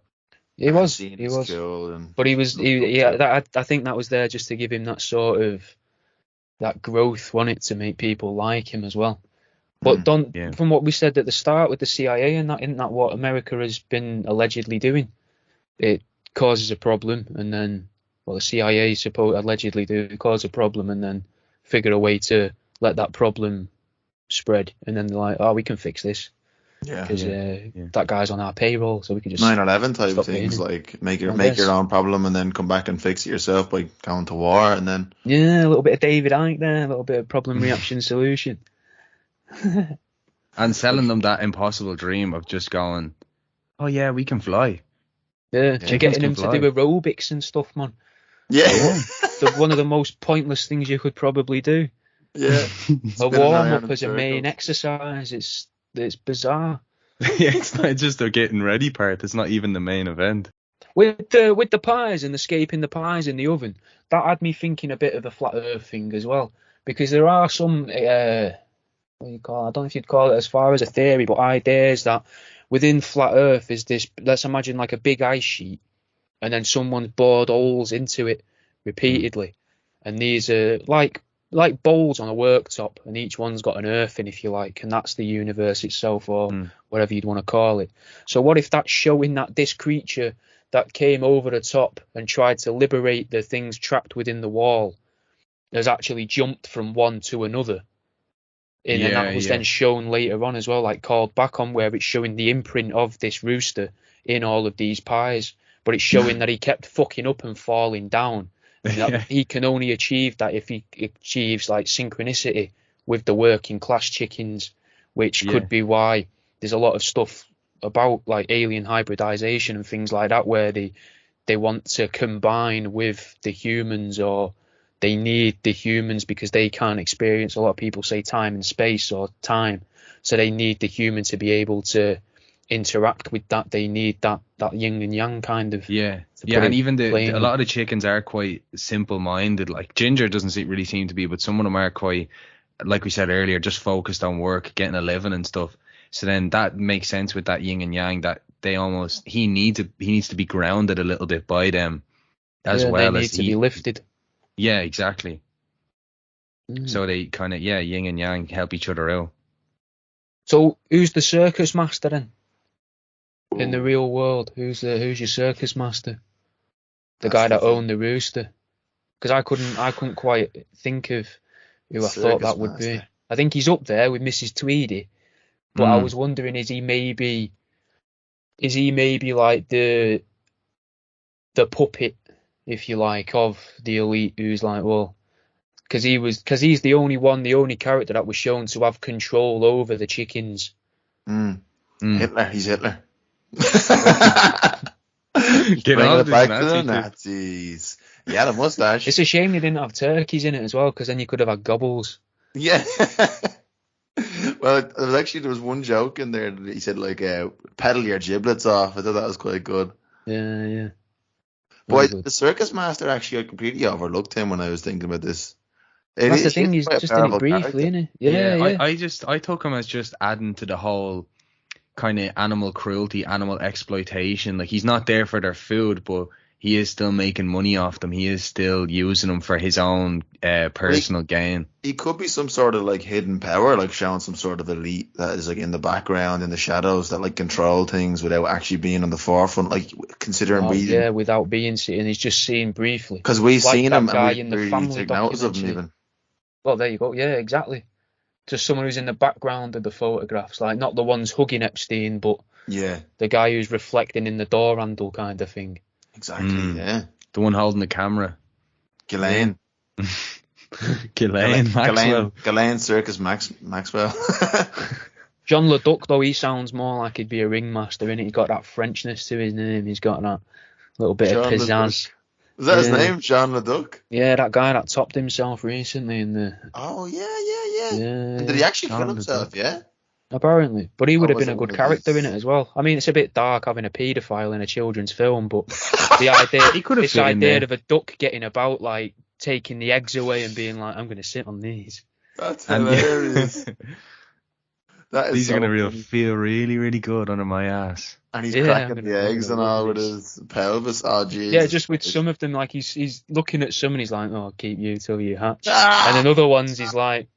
He was. Cool but he was. I think that was there just to give him that sort of that growth, wasn't it, to make people like him as well. But from what we said at the start with the CIA and that, isn't that what America has been allegedly doing? It causes a problem, and then well, the CIA allegedly do, cause a problem and then figure a way to let that problem spread. And then they're like, oh, we can fix this. Yeah. Because that guy's on our payroll, so we can just 9/11 type stop things, paying him. like make your own problem and then come back and fix it yourself by going to war, and then Yeah, a little bit of David Icke there, a little bit of problem reaction solution. And selling them that impossible dream of just going, oh yeah, we can fly. Yeah, Chickens getting can him to do aerobics and stuff, man. yeah. One of the most pointless things you could probably do. Yeah. A warm-up as a main exercise, it's bizarre. Yeah, it's not just the getting ready part. It's not even the main event. With the pies and escaping the pies in the oven, that had me thinking a bit of the flat Earth thing as well, because there are some what do you call it? I don't know if you'd call it as far as a theory, but ideas that within flat Earth is this. Let's imagine like a big ice sheet, and then someone's bored holes into it repeatedly, and these are like bowls on a worktop, and each one's got an earth in, if you like, and that's the universe itself, or whatever you'd want to call it. So what if that's showing that this creature that came over the top and tried to liberate the things trapped within the wall has actually jumped from one to another? And that was then shown later on as well, like called back on, where it's showing the imprint of this rooster in all of these pies, but it's showing that he kept fucking up and falling down. And he can only achieve that if he achieves like synchronicity with the working class chickens, which could be why there's a lot of stuff about like alien hybridization and things like that, where they want to combine with the humans, or they need the humans because they can't experience, a lot of people say, time and space or time, so they need the human to be able to interact with that. They need that yin and yang kind of. And even a lot of the chickens are quite simple-minded. Like Ginger doesn't really seem to be, but some of them are quite, like we said earlier, just focused on work, getting a living and stuff. So then that makes sense with that yin and yang, that he needs to be grounded a little bit by them, as well as to be lifted. Yeah, exactly. So they kind of yin and yang help each other out. So who's the circus master then? In the real world, who's your circus master? The guy that owned the rooster? Because I couldn't quite think of who I thought that would be. I think he's up there with Mrs. Tweedy, but I was wondering, is he maybe like the puppet, if you like, of the elite, who's like, well, because he's the only character that was shown to have control over the chickens. Hitler, he's Hitler. Get on back to the Nazis. He had a mustache. It's a shame you didn't have turkeys in it as well, because then you could have had gobbles. Yeah. Well, there was one joke in there that he said, like, pedal your giblets off. I thought that was quite good. Yeah. But the circus master, actually, I completely overlooked him when I was thinking about this. That's the thing, he's just in it briefly, isn't he? Yeah. I took him as just adding to the whole kind of animal cruelty, animal exploitation. Like, he's not there for their food, but he is still making money off them. He is still using them for his own personal gain. He could be some sort of like hidden power, like showing some sort of elite that is like in the background, in the shadows, that like control things without actually being on the forefront. Like, considering without being seen, he's just seen briefly. Because we've like seen him guy and we really take notice of him even. Well, there you go. Yeah, exactly. Just someone who's in the background of the photographs, like not the ones hugging Epstein, but the guy who's reflecting in the door handle kind of thing. Exactly, yeah. The one holding the camera. Ghislaine. Ghislaine Maxwell. Ghislaine Circus Maxwell. John Leduc, though, he sounds more like he'd be a ringmaster, innit? He's got that Frenchness to his name. He's got that little bit of pizzazz. Was that his name, John Leduc? Yeah, that guy that topped himself recently in the... Oh, yeah. And did he actually kill himself, yeah? Apparently. But he would have been a good character in it as well. I mean, it's a bit dark having a paedophile in a children's film, but the idea of a duck getting about, like, taking the eggs away and being like, I'm going to sit on these. That's hilarious. These are going to feel really, really good under my ass. And he's cracking the eggs and all with his pelvis. Oh, jeez. Yeah, just with some of them, like, he's looking at some and he's like, oh, I'll keep you till you hatch. And then other ones, he's like...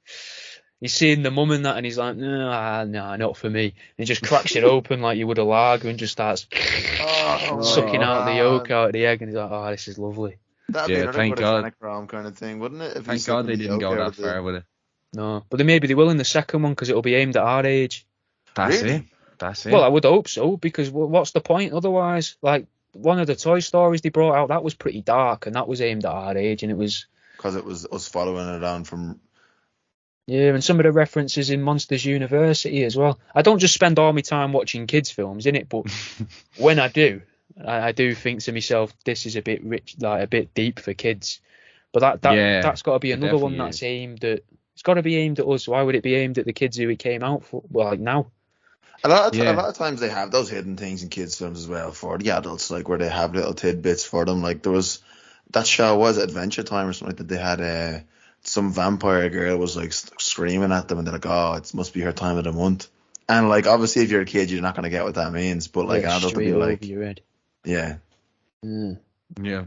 He's seeing the mum and that, and he's like, no, not for me. And he just cracks it open like you would a lager and just starts sucking out the yolk out of the egg, and he's like, oh, this is lovely. That'd be Yeah, another thank good God. adrenochrome kind of thing, wouldn't it? If you Thank suck God they the didn't yolk go out that of the- far with it. No, but then maybe they will in the second one because it'll be aimed at our age. That's Really? it. That's it. Well, I would hope so, because what's the point otherwise? Like, one of the Toy Stories they brought out, that was pretty dark, and that was aimed at our age, and it was... Because it was us following it on from... Yeah, and some of the references in Monsters University as well. I don't just spend all my time watching kids' films, innit? But when I do, I do think to myself, this is a bit rich, like a bit deep for kids. But that's got to be it another one definitely that's is. aimed at... It's got to be aimed at us. Why would it be aimed at the kids who it came out for? Well, like now. A lot Yeah. of times they have those hidden things in kids' films as well for the adults, like where they have little tidbits for them. Like there was that show was Adventure Time or something like that. They had some vampire girl was like screaming at them, and they're like, "Oh, it must be her time of the month." And like obviously, if you're a kid, you're not gonna get what that means. But like an adult would straight be over like, your head. yeah. Mm. Yeah.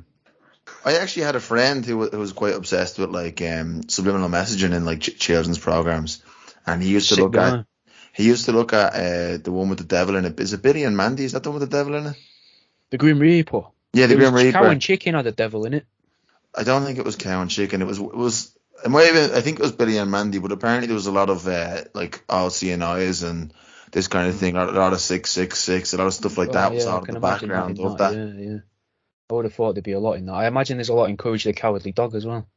I actually had a friend who was quite obsessed with like subliminal messaging in like children's programs, and he used to Sick look guy. at the one with the devil in it. Is it Billy and Mandy? Is that the one with the devil in it? The Grim Reaper. Yeah, the It was Grim Reaper. Cow and Chicken had a devil in it. I don't think it was Cow and Chicken. It might have been, I think it was Billy and Mandy, but apparently there was a lot of like all seeing eyes and this kind of thing, a lot of 666, a lot of stuff like that was I out of can the imagine background in of that. Yeah. I would have thought there'd be a lot in that. I imagine there's a lot in Courage the Cowardly Dog as well.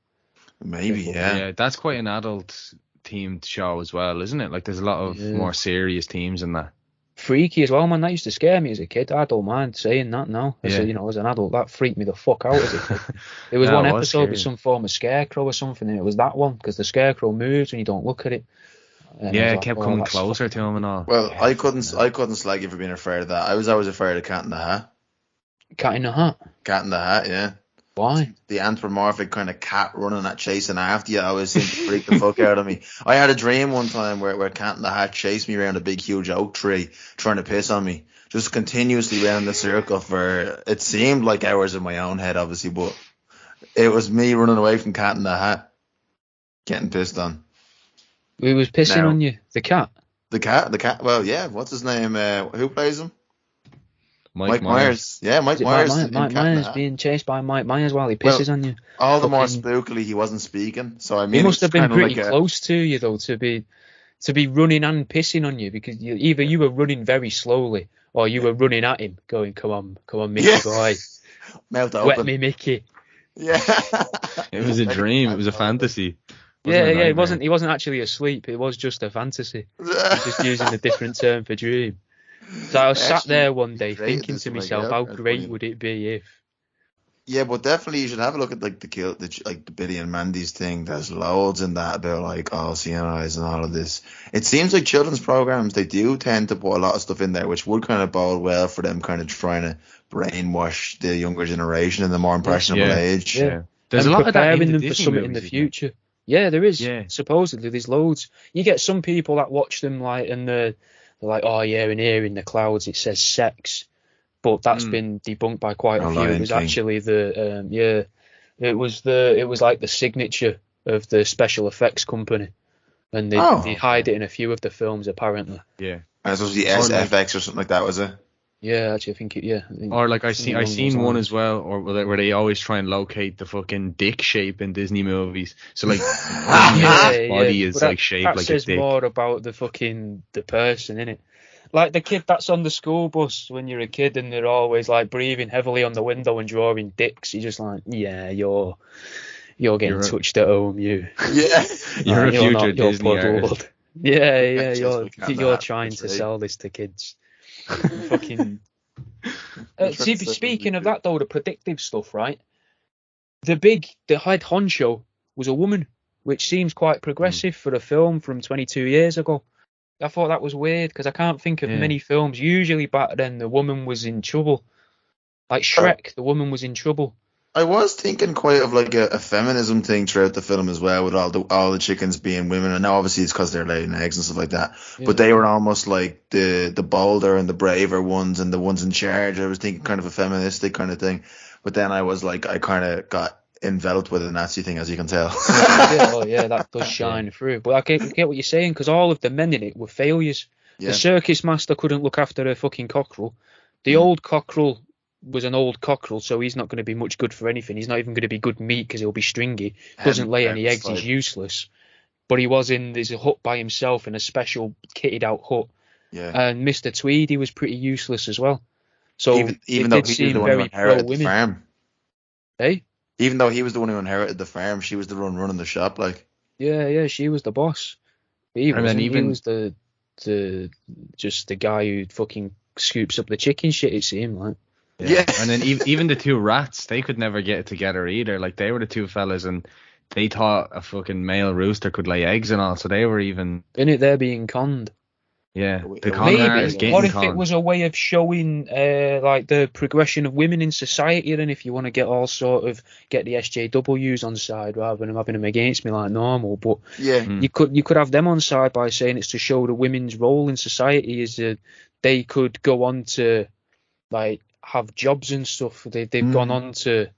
Maybe, Yeah. yeah. That's quite an adult themed show as well, isn't it? Like there's a lot of more serious themes in that. Freaky as well, man. That used to scare me as a kid. I don't mind saying that now. As an adult, that freaked me the fuck out as a kid. There was one episode with some form of scarecrow or something, and it was that one because the scarecrow moves when you don't look at it. And I was Yeah, it like, kept oh, coming that's closer fucking- to him and all. Well, Yeah, I couldn't slag you for being afraid of that. I was always afraid of Cat in the Hat. Cat in the Hat. Cat in the Hat, yeah. Why? The anthropomorphic kind of cat running at chasing after you always seemed to freak the fuck out of me. I had a dream one time where Cat in the Hat chased me around a big huge oak tree trying to piss on me. Just continuously round the circle for it seemed like hours in my own head obviously, but it was me running away from Cat in the Hat getting pissed on. Who was pissing Now- on you? The cat. The cat, well yeah, what's his name? Who plays him? Mike Myers. Yeah, Mike Is it Myers. Mike in Myers? Cat in the Hat. Being chased by Mike Myers while he pisses on you. All the more Fucking- spookily he wasn't speaking. So I mean, He must it's have been kinda pretty like close to you though to be running and pissing on you because either you were running very slowly or you were running at him, going, "Come on, Mickey Yeah. boy, mouth wet open. me, Mickey." Yeah. It was a dream. It was a fantasy. Yeah, a he nightmare. wasn't actually asleep. It was just a fantasy. He's just using a different term for dream. So I was sat Actually there one day created thinking this to with my myself, how girlfriend, great brilliant. would it be if? Yeah, but definitely you should have a look at like the Billy and Mandy's thing. There's loads in that about like seeing eyes and all of this. It seems like children's programs they do tend to put a lot of stuff in there, which would kind of bode well for them kind of trying to brainwash the younger generation in the more impressionable Yeah. age. Yeah. There's and a lot of that preparing in the them for Disney something in movies, the isn't there? future. Yeah, there is. Yeah. Supposedly, there's loads. You get some people that watch them like, and they're like, "Oh yeah, and here in the clouds it says sex," but that's been debunked by quite a Oh, few. It Lion was King. actually it was like the signature of the special effects company, and they hide it in a few of the films apparently. Yeah. And it's supposed to be Or like- SFX or something like that, was it? Yeah, actually, I think it. Yeah, I think Or like I something along seen those one lines. as well, or where they always try and locate the fucking dick shape in Disney movies. So like Yeah, body is But like shaped that like a says dick. more about the person, innit? Like the kid that's on the school bus when you're a kid and they're always like breathing heavily on the window and drawing dicks. You're just like, yeah, you're getting You're a- touched at home, you. Yeah. You're a Like, future not- you're Disney artist. puddled. Yeah, Just you're look at that, you're trying that's to right. sell this to kids. Fucking. You're trying to sell Speaking this of to that though, the predictive stuff, right? The head honcho was a woman, which seems quite progressive for a film from 22 years ago. I thought that was weird because I can't think of Yeah. many films. Usually back then, the woman was in trouble. Like Shrek, the woman was in trouble. I was thinking quite of like a feminism thing throughout the film as well, with all the chickens being women. And now obviously it's because they're laying eggs and stuff like that. Yeah. But they were almost like the bolder and the braver ones and the ones in charge. I was thinking kind of a feministic kind of thing. But then I was like, I kind of got enveloped with a Nazi thing, as you can tell. Yeah, that does shine through. But I get what you're saying because all of the men in it were failures. Yeah. The circus master couldn't look after a fucking cockerel. The old cockerel was an old cockerel, so he's not going to be much good for anything. He's not even going to be good meat because he'll be stringy. Doesn't lay any eggs. He's useless. But he was in there's a hut by himself in a special kitted out hut. Yeah. And Mr. Tweedy was pretty useless as well. So even though he was the one who inherited the farm. Hey? Even though he was the one who inherited the farm, she was the one running the shop, like. Yeah, she was the boss. He was the guy who fucking scoops up the chicken shit, it seemed like. Yeah. And then even the two rats, they could never get it together either. Like, they were the two fellas, and they thought a fucking male rooster could lay eggs and all, so they were even... In it, they're being conned. Yeah, the con artist getting what if conned. It was a way of showing like the progression of women in society? Then, if you want to get the SJWs on side rather than having them against me like normal, but you could have them on side by saying it's to show the women's role in society is that they could go on to like have jobs and stuff. They've gone on to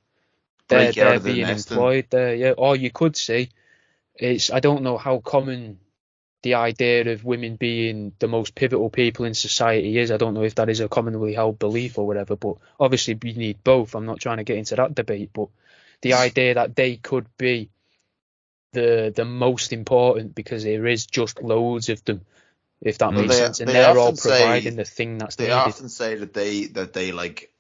they're being employed there. Yeah, or you could say I don't know how common the idea of women being the most pivotal people in society is. I don't know if that is a commonly held belief or whatever, but obviously we need both. I'm not trying to get into that debate, but the idea that they could be the most important because there is just loads of them, if that makes sense, and they're all providing the thing that's needed. They often say that they like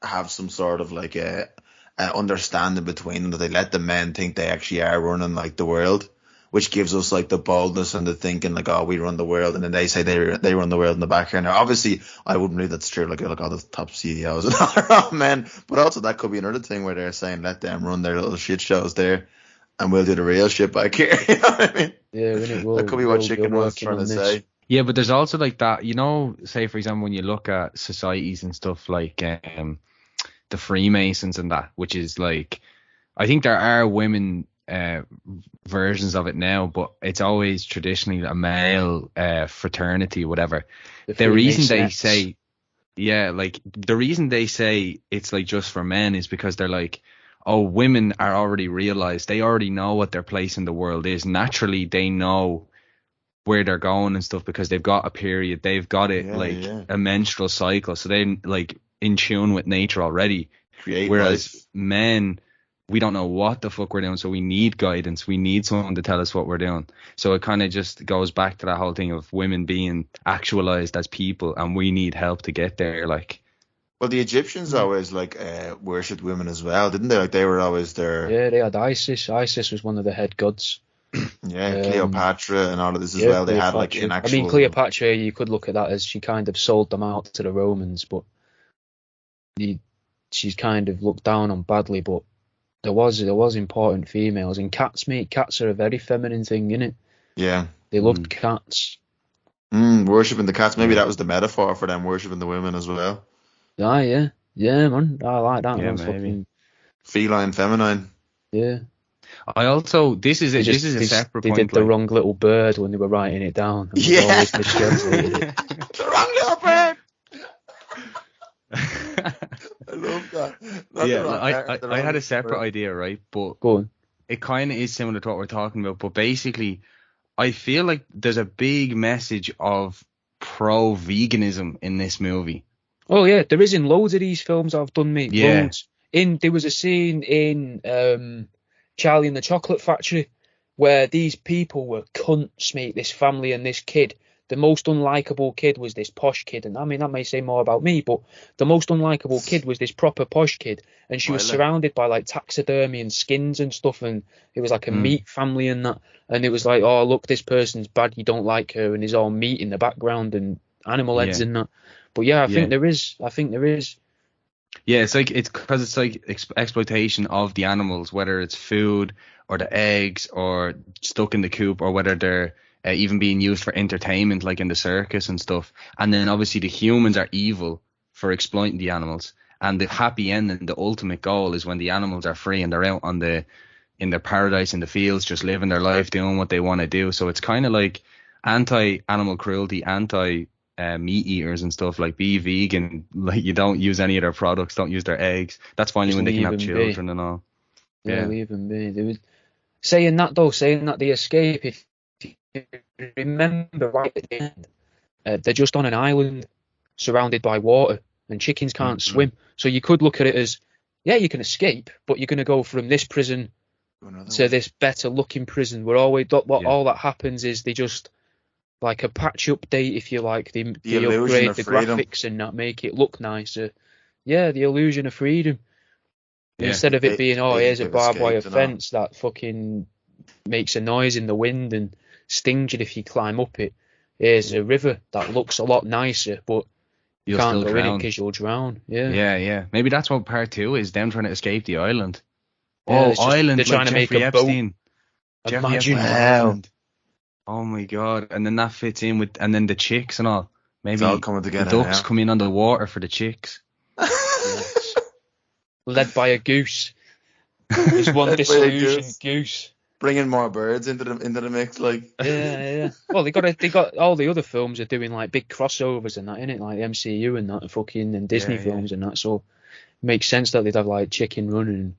have some sort of like a understanding between them, that they let the men think they actually are running like the world, which gives us like the boldness and the thinking like, oh, we run the world, and then they say they run the world in the background. Now, obviously, I wouldn't believe that's true. Like all the top CEOs and all are all men, but also that could be another thing where they're saying let them run their little shit shows there, and we'll do the real shit back here. You know what I mean? Yeah, that could be what Chicken Run's trying to say. Yeah, but there's also like that, you know, say for example when you look at societies and stuff like the Freemasons and that, which is like, I think there are women versions of it now, but it's always traditionally a male fraternity, whatever. The reason they say, the reason they say it's like just for men is because they're like, oh, women are already realized, they already know what their place in the world is. Naturally, they know where they're going and stuff because they've got a period, they've got it a menstrual cycle, so they're like in tune with nature already. Whereas men, we don't know what the fuck we're doing, so we need guidance. We need someone to tell us what we're doing. So it kind of just goes back to that whole thing of women being actualized as people, and we need help to get there. Like, well, the Egyptians always like worshipped women as well, didn't they? Like they were always there. Yeah, they had Isis. Isis was one of the head gods. Yeah, Cleopatra and all of this as well. They had like an actual. I mean, Cleopatra, you could look at that as she kind of sold them out to the Romans, but she's kind of looked down on badly, but. There was important females, and cats are a very feminine thing, innit? Yeah. They loved cats. Worshipping the cats. Maybe that was the metaphor for them worshipping the women as well. Yeah, man. I like that. Yeah, maybe. Fucking feline, feminine. Yeah. I also this is a separate point. They did the wrong little bird when they were writing it down. Yeah. Always mistranslated it. The wrong little bird. I love that. I had a separate idea, right? But go on. It kind of is similar to what we're talking about, but basically, I feel like there's a big message of pro-veganism in this movie. Oh yeah, there is in loads of these films I've done, mate. Yeah. Loads. There was a scene in Charlie and the Chocolate Factory where these people were cunts, mate. This family and this kid. The most unlikable kid was this posh kid, and I mean that may say more about me, but the most unlikable kid was this proper posh kid, and she was surrounded by like taxidermy and skins and stuff, and it was like a meat family and that, and it was like, oh look, this person's bad, you don't like her, and there's all meat in the background and animal heads and that. But yeah, I think there is. Yeah, it's because it's like exploitation of the animals, whether it's food or the eggs or stuck in the coop, or whether they're even being used for entertainment, like in the circus and stuff. And then obviously the humans are evil for exploiting the animals. And the happy ending, the ultimate goal, is when the animals are free and they're out in their paradise in the fields, just living their life, doing what they want to do. So it's kind of like anti-animal cruelty, anti-meat eaters and stuff. Like, be vegan. Like, you don't use any of their products, don't use their eggs. That's finally when they can have children and all. Yeah, leave them be. They was saying that they escape. If you remember right at the end, they're just on an island surrounded by water, and chickens can't swim. So you could look at it as, yeah, you can escape, but you're going to go from this prison to this better looking prison where all that happens is they just, like a patch update, if you like, they upgrade the graphics and not make it look nicer. Yeah, the illusion of freedom. Yeah. Instead of it being, here's a barbed wire fence that fucking makes a noise in the wind and stings you if you climb up it. Here's a river that looks a lot nicer, but you can't go in it because you'll drown. Yeah. Maybe that's what part 2 is, them trying to escape the island. Island. They're trying to make a boat. Imagine island. Oh my god. And then that fits in with, and then the chicks and all. Maybe it's all coming together, the ducks come in on the water for the chicks. Yes. Led by a goose. There's one disillusioned goose. Bringing more birds into the mix, like. Yeah. Well, they got all the other films are doing like big crossovers and that, innit? Like the MCU and that, and Disney films and that. So it makes sense that they'd have like Chicken Run and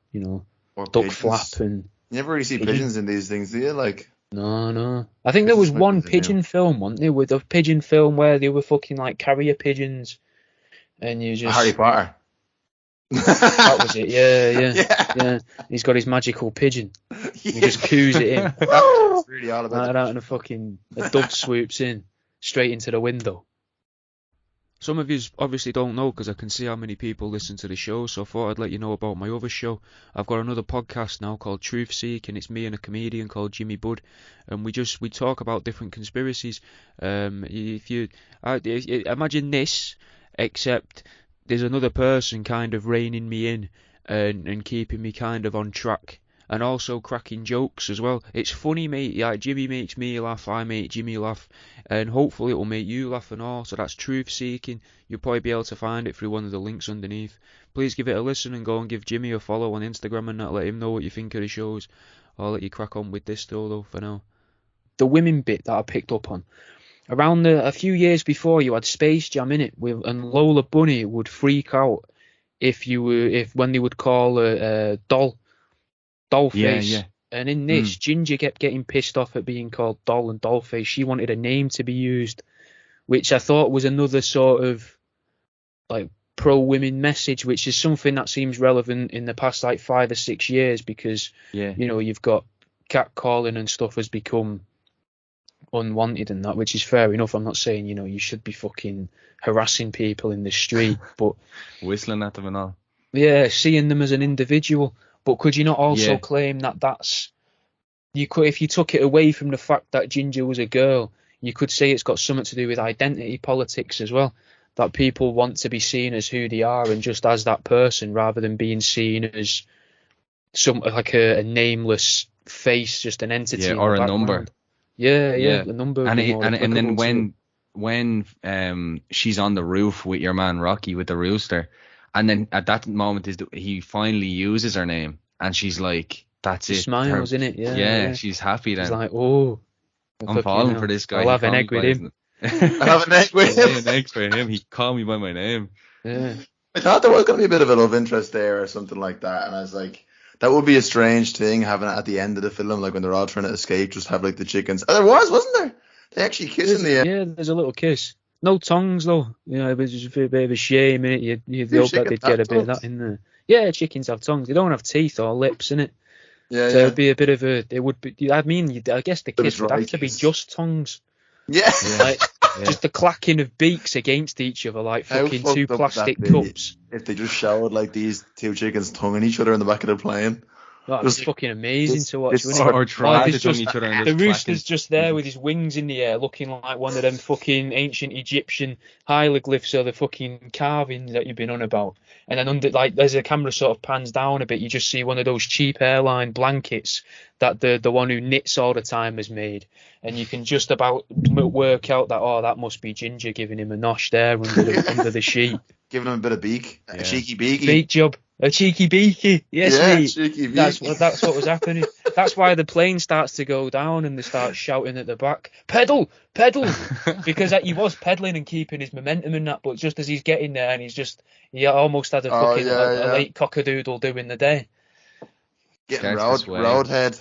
or Duck pigeons. Flap and. You never really see pigeons in these things, do you? Like. No. I think there was one pigeon film, wasn't there? With a pigeon film where they were fucking like carrier pigeons, and you just. Harry Potter. That was it, yeah. He's got his magical pigeon. He just coos it in. It's really all about that, and a dove swoops in straight into the window. Some of you obviously don't know because I can see how many people listen to the show, so I thought I'd let you know about my other show. I've got another podcast now called Truth Seek, and it's me and a comedian called Jimmy Budd, and we talk about different conspiracies. If you imagine this, except there's another person kind of reining me in and keeping me kind of on track. And also cracking jokes as well. It's funny, mate. Yeah, Jimmy makes me laugh, I make Jimmy laugh, and hopefully it will make you laugh and all. So that's Truth Seeking. You'll probably be able to find it through one of the links underneath. Please give it a listen and go and give Jimmy a follow on Instagram and let him know what you think of the shows. I'll let you crack on with this though for now. The women bit that I picked up on. Around a few years before, you had Space Jam in it, and Lola Bunny would freak out when they would call her Dollface. Yeah. And in this, Ginger kept getting pissed off at being called Doll and Dollface. She wanted a name to be used, which I thought was another sort of like pro-women message, which is something that seems relevant in the past like 5 or 6 years because, you've got catcalling and stuff has become unwanted and that, which is fair enough. I'm not saying, you should be fucking harassing people in the street, but whistling at them and all. Yeah, seeing them as an individual. But could you not also claim that's you could, if you took it away from the fact that Ginger was a girl, you could say it's got something to do with identity politics as well. That people want to be seen as who they are and just as that person, rather than being seen as some like a nameless face, just an entity. Yeah, or a number. Yeah, a number. And then when she's on the roof with your man Rocky with the rooster. And then at that moment, he finally uses her name, and she's like, "That's it." Smiles, innit? Yeah, she's happy then. She's like, "Oh, I'm falling for this guy. I'll have an egg with him." I'll have an egg with him. An egg for him. He called me by my name. Yeah. I thought there was going to be a bit of a love interest there or something like that, and I was like, that would be a strange thing having it at the end of the film, like when they're all trying to escape, just have like the chickens. Oh, there wasn't there? They actually kiss in the end. Yeah, there's a little kiss. No tongues though, it was just a bit of a shame in it. You'd hope that they'd get a bit of that in there. Yeah, chickens have tongues. They don't have teeth or lips in it. Yeah, so it'd be a bit of a. It would be. I mean, I guess the kiss would have to be just tongues. Yeah. Just the clacking of beaks against each other, like fucking two plastic cups. If they just showed like these two chickens tonguing each other in the back of the plane. That was fucking amazing to watch. Or try to tongue each other. The rooster's just there with his wings in the air, looking like one of them fucking ancient Egyptian hieroglyphs or the fucking carving that you've been on about. And then under, like, as the camera sort of pans down a bit, you just see one of those cheap airline blankets that the one who knits all the time has made. And you can just about work out that, that must be Ginger giving him a nosh there under the sheet. Giving him a bit of beak. A cheeky beaky. Beak job. A cheeky beaky. Yes, mate. Cheeky beak. That's what was happening. That's why the plane starts to go down and they start shouting at the back, pedal, because he was pedaling and keeping his momentum in that, but just as he's getting there and he almost had a fucking a late cockadoodle doing the day. Getting road hen.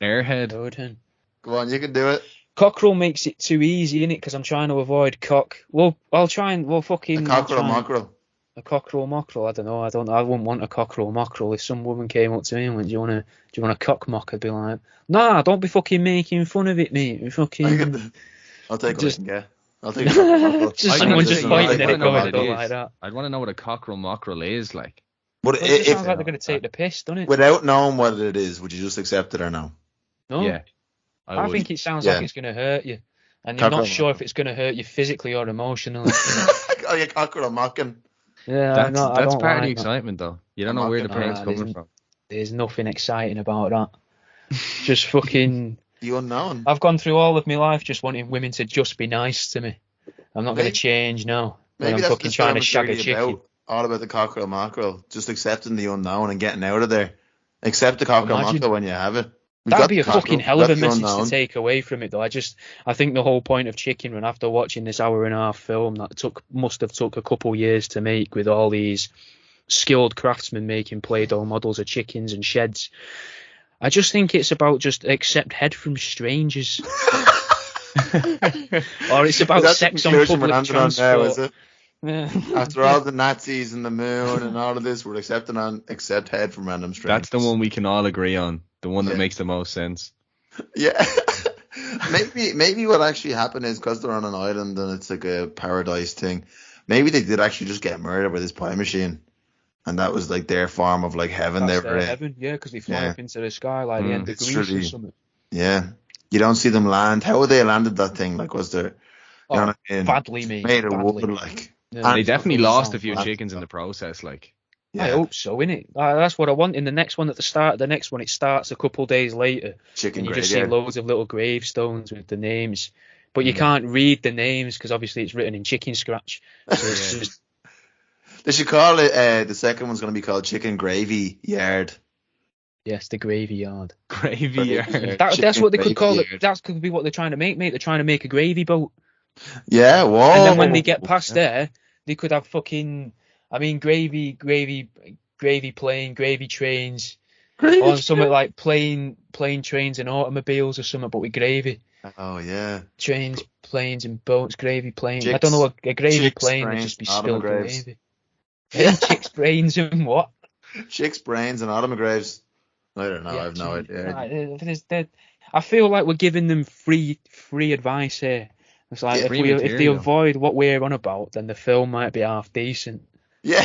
Airhead. Go on, you can do it. Cockerel makes it too easy, innit? Because I'm trying to avoid cock. Well, I'll try and A cockerel mackerel. A cockerel mackerel. I don't know. I wouldn't want a cockerel mackerel. If some woman came up to me and went, "Do you want a cock mock?" I'd be like, "Nah, don't be fucking making fun of it, mate. I'll take what I can get. I'll take it. Just someone just pointing at it going, "Don't like that." I'd want to know what a cockerel mackerel is like. But Well, it sounds like they're going to take the piss, doesn't it? Without knowing what it is, would you just accept it or no? No. Yeah. I think it sounds like it's going to hurt you, and you're not sure if it's going to hurt you physically or emotionally. Oh, yeah, cockerel mocking. Yeah, that's part of the excitement, though. You don't know where the pain's coming from. There's nothing exciting about that. Just fucking the unknown. I've gone through all of my life just wanting women to just be nice to me. I'm not going to change now. Maybe I'm that's fucking trying to shag a chicken. All about the cockerel mackerel, just accepting the unknown and getting out of there. Accept the cockerel mackerel when you have it. That'd be a fucking hell of a message to take away from it, though. I think the whole point of Chicken Run, after watching this 1.5-hour film that must have took a couple years to make, with all these skilled craftsmen making Play-Doh models of chickens and sheds, I just think it's about just accept head from strangers. Or it's about sex on public transport. Now, is it? Yeah. After all the Nazis and the moon and all of this, we're accept head from random strangers. That's the one we can all agree on. The one that makes the most sense. Yeah. maybe what actually happened is because they're on an island and it's like a paradise thing. Maybe they did actually just get murdered by this pie machine, and that was like their form of like heaven. That's their heaven, yeah, because they fly up into the sky like the end of Greece or something. Yeah, you don't see them land. How would they landed that thing? Like, was there? You know what I mean? Badly made. Made of wood, like. Yeah. They definitely lost a few chickens in the process, like. Yeah. I hope so, innit? That's what I want. In the next one, at the start of the next one, it starts a couple days later. And you just see loads of little gravestones with the names. But you can't read the names because obviously it's written in chicken scratch. So it's just... They should call it, the second one's going to be called Chicken Gravy Yard. Yes, the gravy yard. Gravy yard. That's what they could call it. That could be what they're trying to make, mate. They're trying to make a gravy boat. Yeah, whoa. And then when they get past there, they could have fucking... I mean, gravy plane, gravy trains, or something like plane trains and automobiles or something, but with gravy. Oh yeah. Trains, planes, and boats, gravy plane. I don't know what a gravy plane would just be spilled gravy. Yeah, chicks' brains and what? Chicks' brains and automograves. I don't know. I have no idea. I feel like we're giving them free advice here. It's like if they avoid what we're on about, then the film might be half decent. Yeah.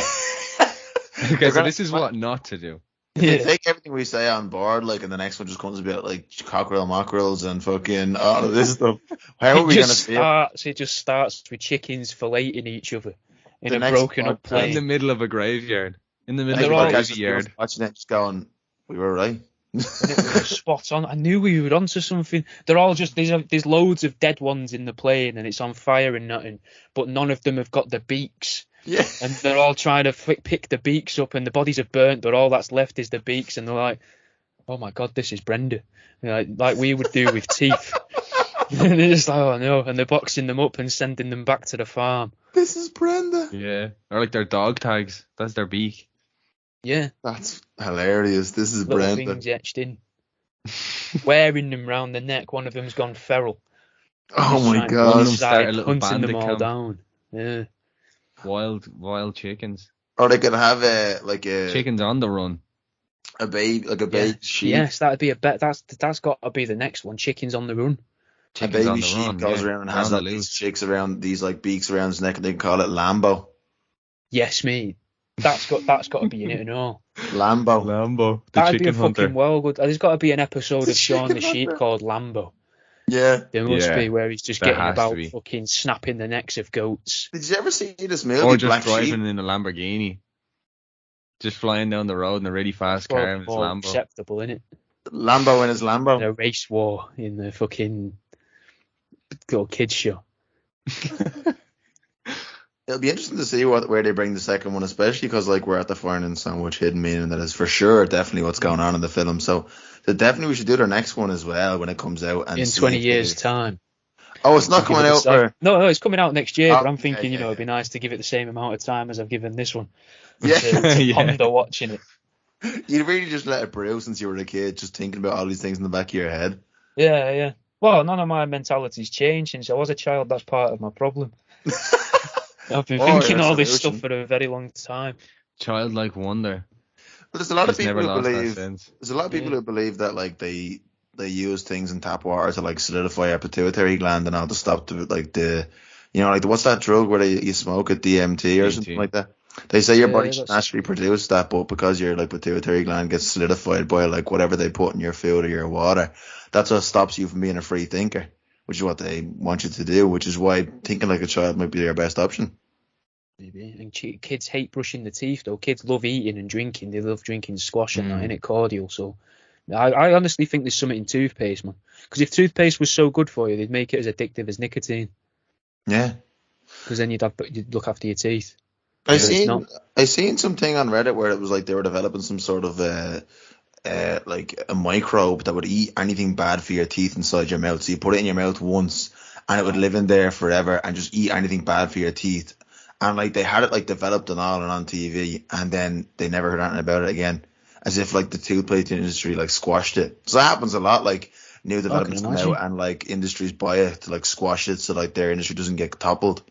Okay, so this is what not to do. If they take everything we say on board, like, and the next one just comes about like cockerel mackerels and fucking all of this stuff, how are we going to feel? It just starts with chickens filleting each other in a broken up plane. In the middle of a graveyard. In the middle of a graveyard. Watching it, just going, we were right. And it was spot on. I knew we were onto something. They're all just there's loads of dead ones in the plane and it's on fire and nothing, but none of them have got the beaks. Yeah. And they're all trying to pick the beaks up and the bodies are burnt, but all that's left is the beaks, and they're like, oh my god, this is Brenda. Like we would do with teeth. And they're just like, oh no, and they're boxing them up and sending them back to the farm. This is Brenda. Yeah. Or like their dog tags. That's their beak. Yeah. That's hilarious. This is Little Brenda. Things etched in. Wearing them round the neck. One of them's gone feral. Oh my god. One of them started a little hunting them all camp. down. Yeah. Wild chickens. Or they could have chickens on the run. A baby sheep. Yes, that'd be a bet. That's got to be the next one. Chickens on the run. Chickens a baby sheep goes around and has these chicks around these like beaks around his neck, and they can call it Lambo. Yes, mate. That's got to be in it and all. Lambo. That'd be a fucking well good. There's got to be an episode of Shaun the Sheep called Lambo. Yeah. There must be, where he's just getting about fucking snapping the necks of goats. Did you ever see this movie? Or just Black driving Sheep? in a Lamborghini. Just flying down the road in a really fast car and it's Lambo. Acceptable, innit? Lambo in his Lambo. In a race war in the fucking little kids show. It'll be interesting to see where they bring the second one, especially because like we're at the finding so much hidden meaning that is for sure definitely what's going on in the film. So definitely we should do their next one as well when it comes out. And in 20 years' time. Oh, it's not coming out for... No, it's coming out next year, but I'm thinking, it'd be nice to give it the same amount of time as I've given this one. Yeah. To ponder watching it. You really just let it brew since you were a kid, just thinking about all these things in the back of your head. Yeah. Well, none of my mentality's changed since I was a child. That's part of my problem. I've been thinking all this stuff for a very long time. Childlike wonder. But there's a lot of He's people never who lost that believe. sense. There's a lot of people who believe that like they use things in tap water to like solidify our pituitary gland and all to stop what's that drug where you smoke it, DMT or something like that. They say your body should naturally produce that, but because your like pituitary gland gets solidified by like whatever they put in your food or your water, that's what stops you from being a free thinker, which is what they want you to do, which is why thinking like a child might be your best option. Maybe. And kids hate brushing the teeth, though. Kids love eating and drinking. They love drinking squash and that, innit, cordial. So I honestly think there's something in toothpaste, man. Because if toothpaste was so good for you, they'd make it as addictive as nicotine. Yeah. Because then you'd look after your teeth. I seen something on Reddit where it was like they were developing some sort of like a microbe that would eat anything bad for your teeth inside your mouth. So you put it in your mouth once and it would live in there forever and just eat anything bad for your teeth. And like they had it like developed and all and on TV, and then they never heard anything about it again, as if like the toothpaste industry like squashed it. So that happens a lot. Like new developments come out and like industries buy it to like squash it so like their industry doesn't get toppled.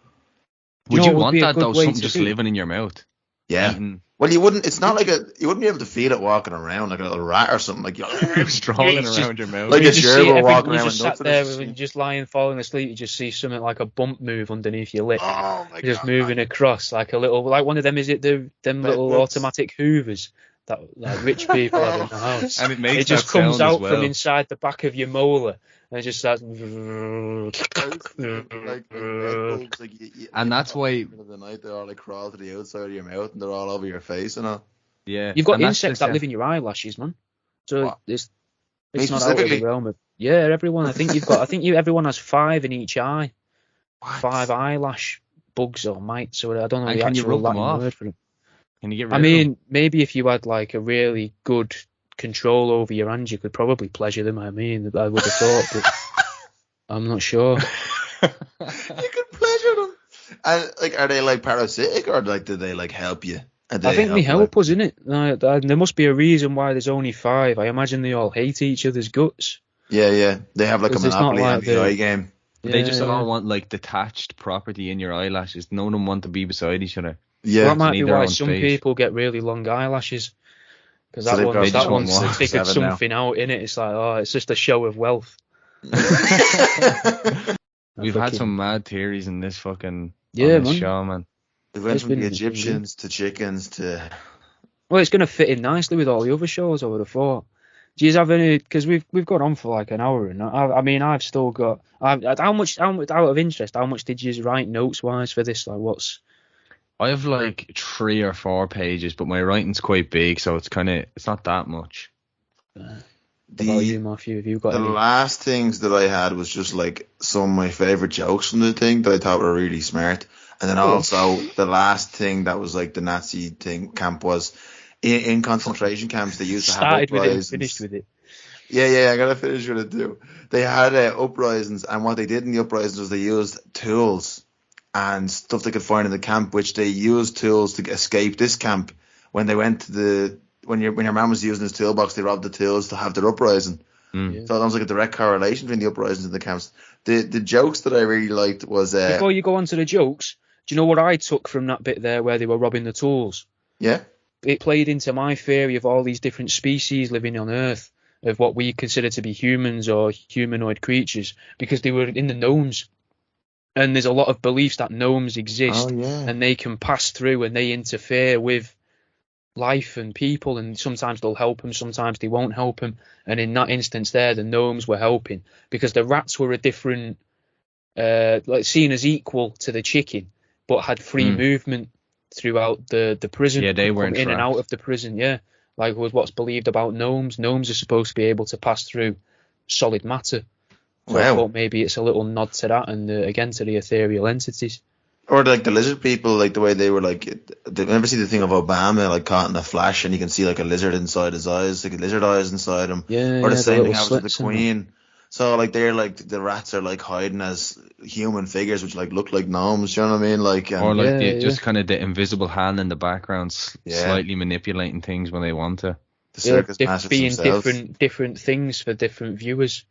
Would you want that though? Something just living in your mouth. Yeah. Eating. Well, you wouldn't. It's not like you wouldn't be able to feel it walking around like a little rat or something. Like you're strolling around your mouth. Like a gerbil walking around. You just sat there when you're just lying, falling asleep. You just see something like a bump move underneath your lip. Oh my just moving across like a little, like one of them. Is it them little automatic hoovers that like rich people have in the house? And it just comes out from inside the back of your molar. And it just starts. And that's why. In the night they all like crawl to the outside of your mouth and they're all over your face and all. Yeah. You've got insects that live in your eyelashes, man. So it's not out of the realm of. Yeah, everyone. I think everyone has 5 in each eye. What? 5 eyelash bugs or mites or I don't know the actual Latin word for them. Can you get rid of them? Maybe if you had like a really good control over your hands, you could probably pleasure them. I would have thought, but I'm not sure. You could pleasure them. And like, are they like parasitic or like do they like help you? I think they help us, innit? There must be a reason why there's only 5. I imagine they all hate each other's guts. Yeah. They have like a monopoly on the eye game. They just all want like detached property in your eyelashes. None of them want to be beside each other. Yeah, well, that might be why some people get really long eyelashes. Because that one's figured something out in it. It's like, it's just a show of wealth. We've had some mad theories in this fucking show, man. We went from the Egyptians to chickens to. Well, it's going to fit in nicely with all the other shows, I would have thought. Do you have any? Because we've gone on for like an hour, and I've still got. How much out of interest? How much did you write notes wise for this? Like, what's? I have like 3 or 4 pages, but my writing's quite big, so it's not that much. About you, Matthew? Have you got the any? last things that I had was just like some of my favourite jokes from the thing that I thought were really smart, and then also the last thing that was like the Nazi camp was in concentration camps they used to have uprisings. Finished with it. Yeah, I gotta finish with it too. They had uprisings, and what they did in the uprisings was they used tools and stuff they could find in the camp, which they used tools to escape this camp. When they went to when your man was using his toolbox, they robbed the tools to have their uprising. So that was like a direct correlation between the uprisings and the camps. The jokes that I really liked was before you go on to the jokes, do you know what I took from that bit there where they were robbing the tools? Yeah. It played into my theory of all these different species living on Earth, of what we consider to be humans or humanoid creatures, because they were in the gnomes. And there's a lot of beliefs that gnomes exist and they can pass through and they interfere with life and people, and sometimes they'll help them, sometimes they won't help them. And in that instance there, the gnomes were helping because the rats were a different, like seen as equal to the chicken, but had free movement throughout the prison. Yeah, they were in and out of the prison. Yeah, like was what's believed about gnomes. Gnomes are supposed to be able to pass through solid matter. So I thought maybe it's a little nod to that, and again to the ethereal entities. Or like the lizard people, like the way they were like. Remember see the thing of Obama like caught in a flash, and you can see like a lizard inside his eyes, like lizard eyes inside him. Yeah. Or the same thing happens with the Queen. So like they're like the rats are like hiding as human figures, which like look like gnomes. You know what I mean? Like or like just kind of the invisible hand in the background, slightly manipulating things when they want to. The circus masters being themselves. different things for different viewers.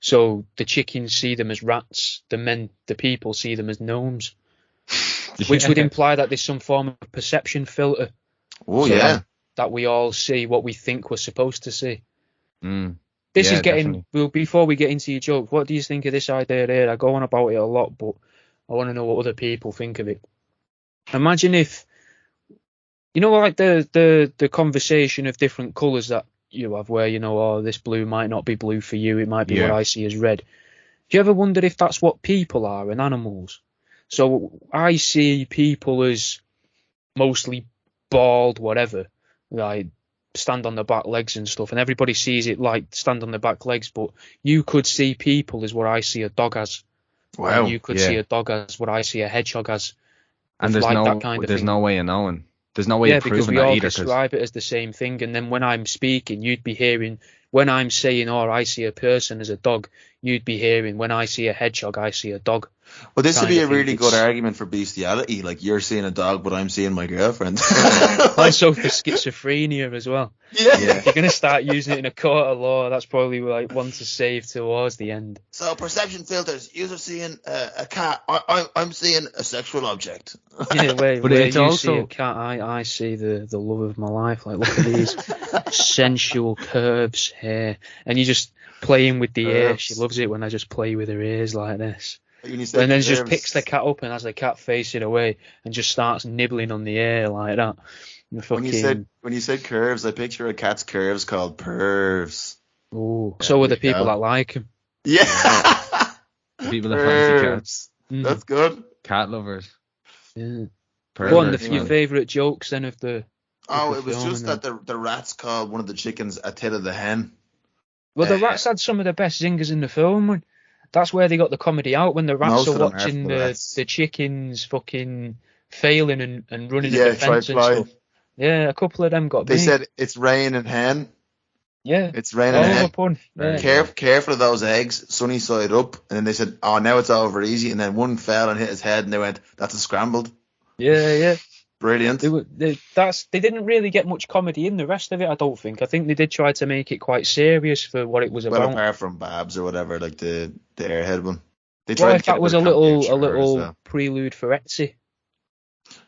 So the chickens see them as rats, the people see them as gnomes, which would imply that there's some form of perception filter. Oh, so yeah. that we all see what we think we're supposed to see. This Yeah, is getting, definitely. well, before we get into your joke, what do you think of this idea here? I go on about it a lot, but I want to know what other people think of it. Imagine if, you know, like the conversation of different colours that you have where, you know, oh, this blue might not be blue for you, it might be what Yeah. I see as red. Do you ever wonder if that's what people are and animals? So I see people as mostly bald, whatever, like stand on the back legs and stuff, and everybody sees it like stand on the back legs, but you could see people as what I see a dog as. Wow. And you could Yeah. see a dog as what I see a hedgehog as. And there's like no, that kind of there's thing. no way of knowing. There's no way Yeah, of because proving we that all either. 'Cause describe it as the same thing, and then when I'm speaking, you'd be hearing, when I'm saying, oh, I see a person as a dog, you'd be hearing, when I see a hedgehog, I see a dog. Well, this would kind be of a thing. really good It's- argument for bestiality. Like, you're seeing a dog, but I'm seeing my girlfriend. Also for schizophrenia as well. Yeah. If you're going to start using it in a court of law, that's probably like one to save towards the end. So perception filters. You're seeing a cat. I'm seeing a sexual object. Yeah, where But you it's see also- a cat, I see the love of my life. Like, look at these sensual curves here. And you're just playing with the ear. Curves. She loves it when I just play with her ears like this. When you say And then she just curves- picks the cat up and has the cat facing away and just starts nibbling on the ear like that. And When you said curves, I picture a cat's curves called pervs. ooh, so are the there you people go. that like him. Yeah. The people that fancy cats, Pervs. That's good. cat lovers. Yeah. Perverts, Go on, your man. favourite jokes then of the... Oh, the it was film just and that the rats called one of the chickens Attila the hen. Well, the rats had some of the best zingers in the film. Man. That's where they got the comedy out, when the rats Most are of them are watching from the rats. the chickens fucking failing and running Yeah, a defence try and fly. stuff. Yeah, a couple of them got They me. said it's rain and hen. Yeah, It's rain all and over hen. pun. Yeah. Careful of those eggs, sunny side up. And then they said, oh, now it's over easy. And then one fell and hit his head, and they went, that's a scrambled. Yeah. Brilliant. They didn't really get much comedy in the rest of it, I don't think. I think they did try to make it quite serious for what it was Well, about. apart from Babs or whatever, like the airhead one. They What tried if to get that was bit a of comedy little out of her as well. prelude for Etsy?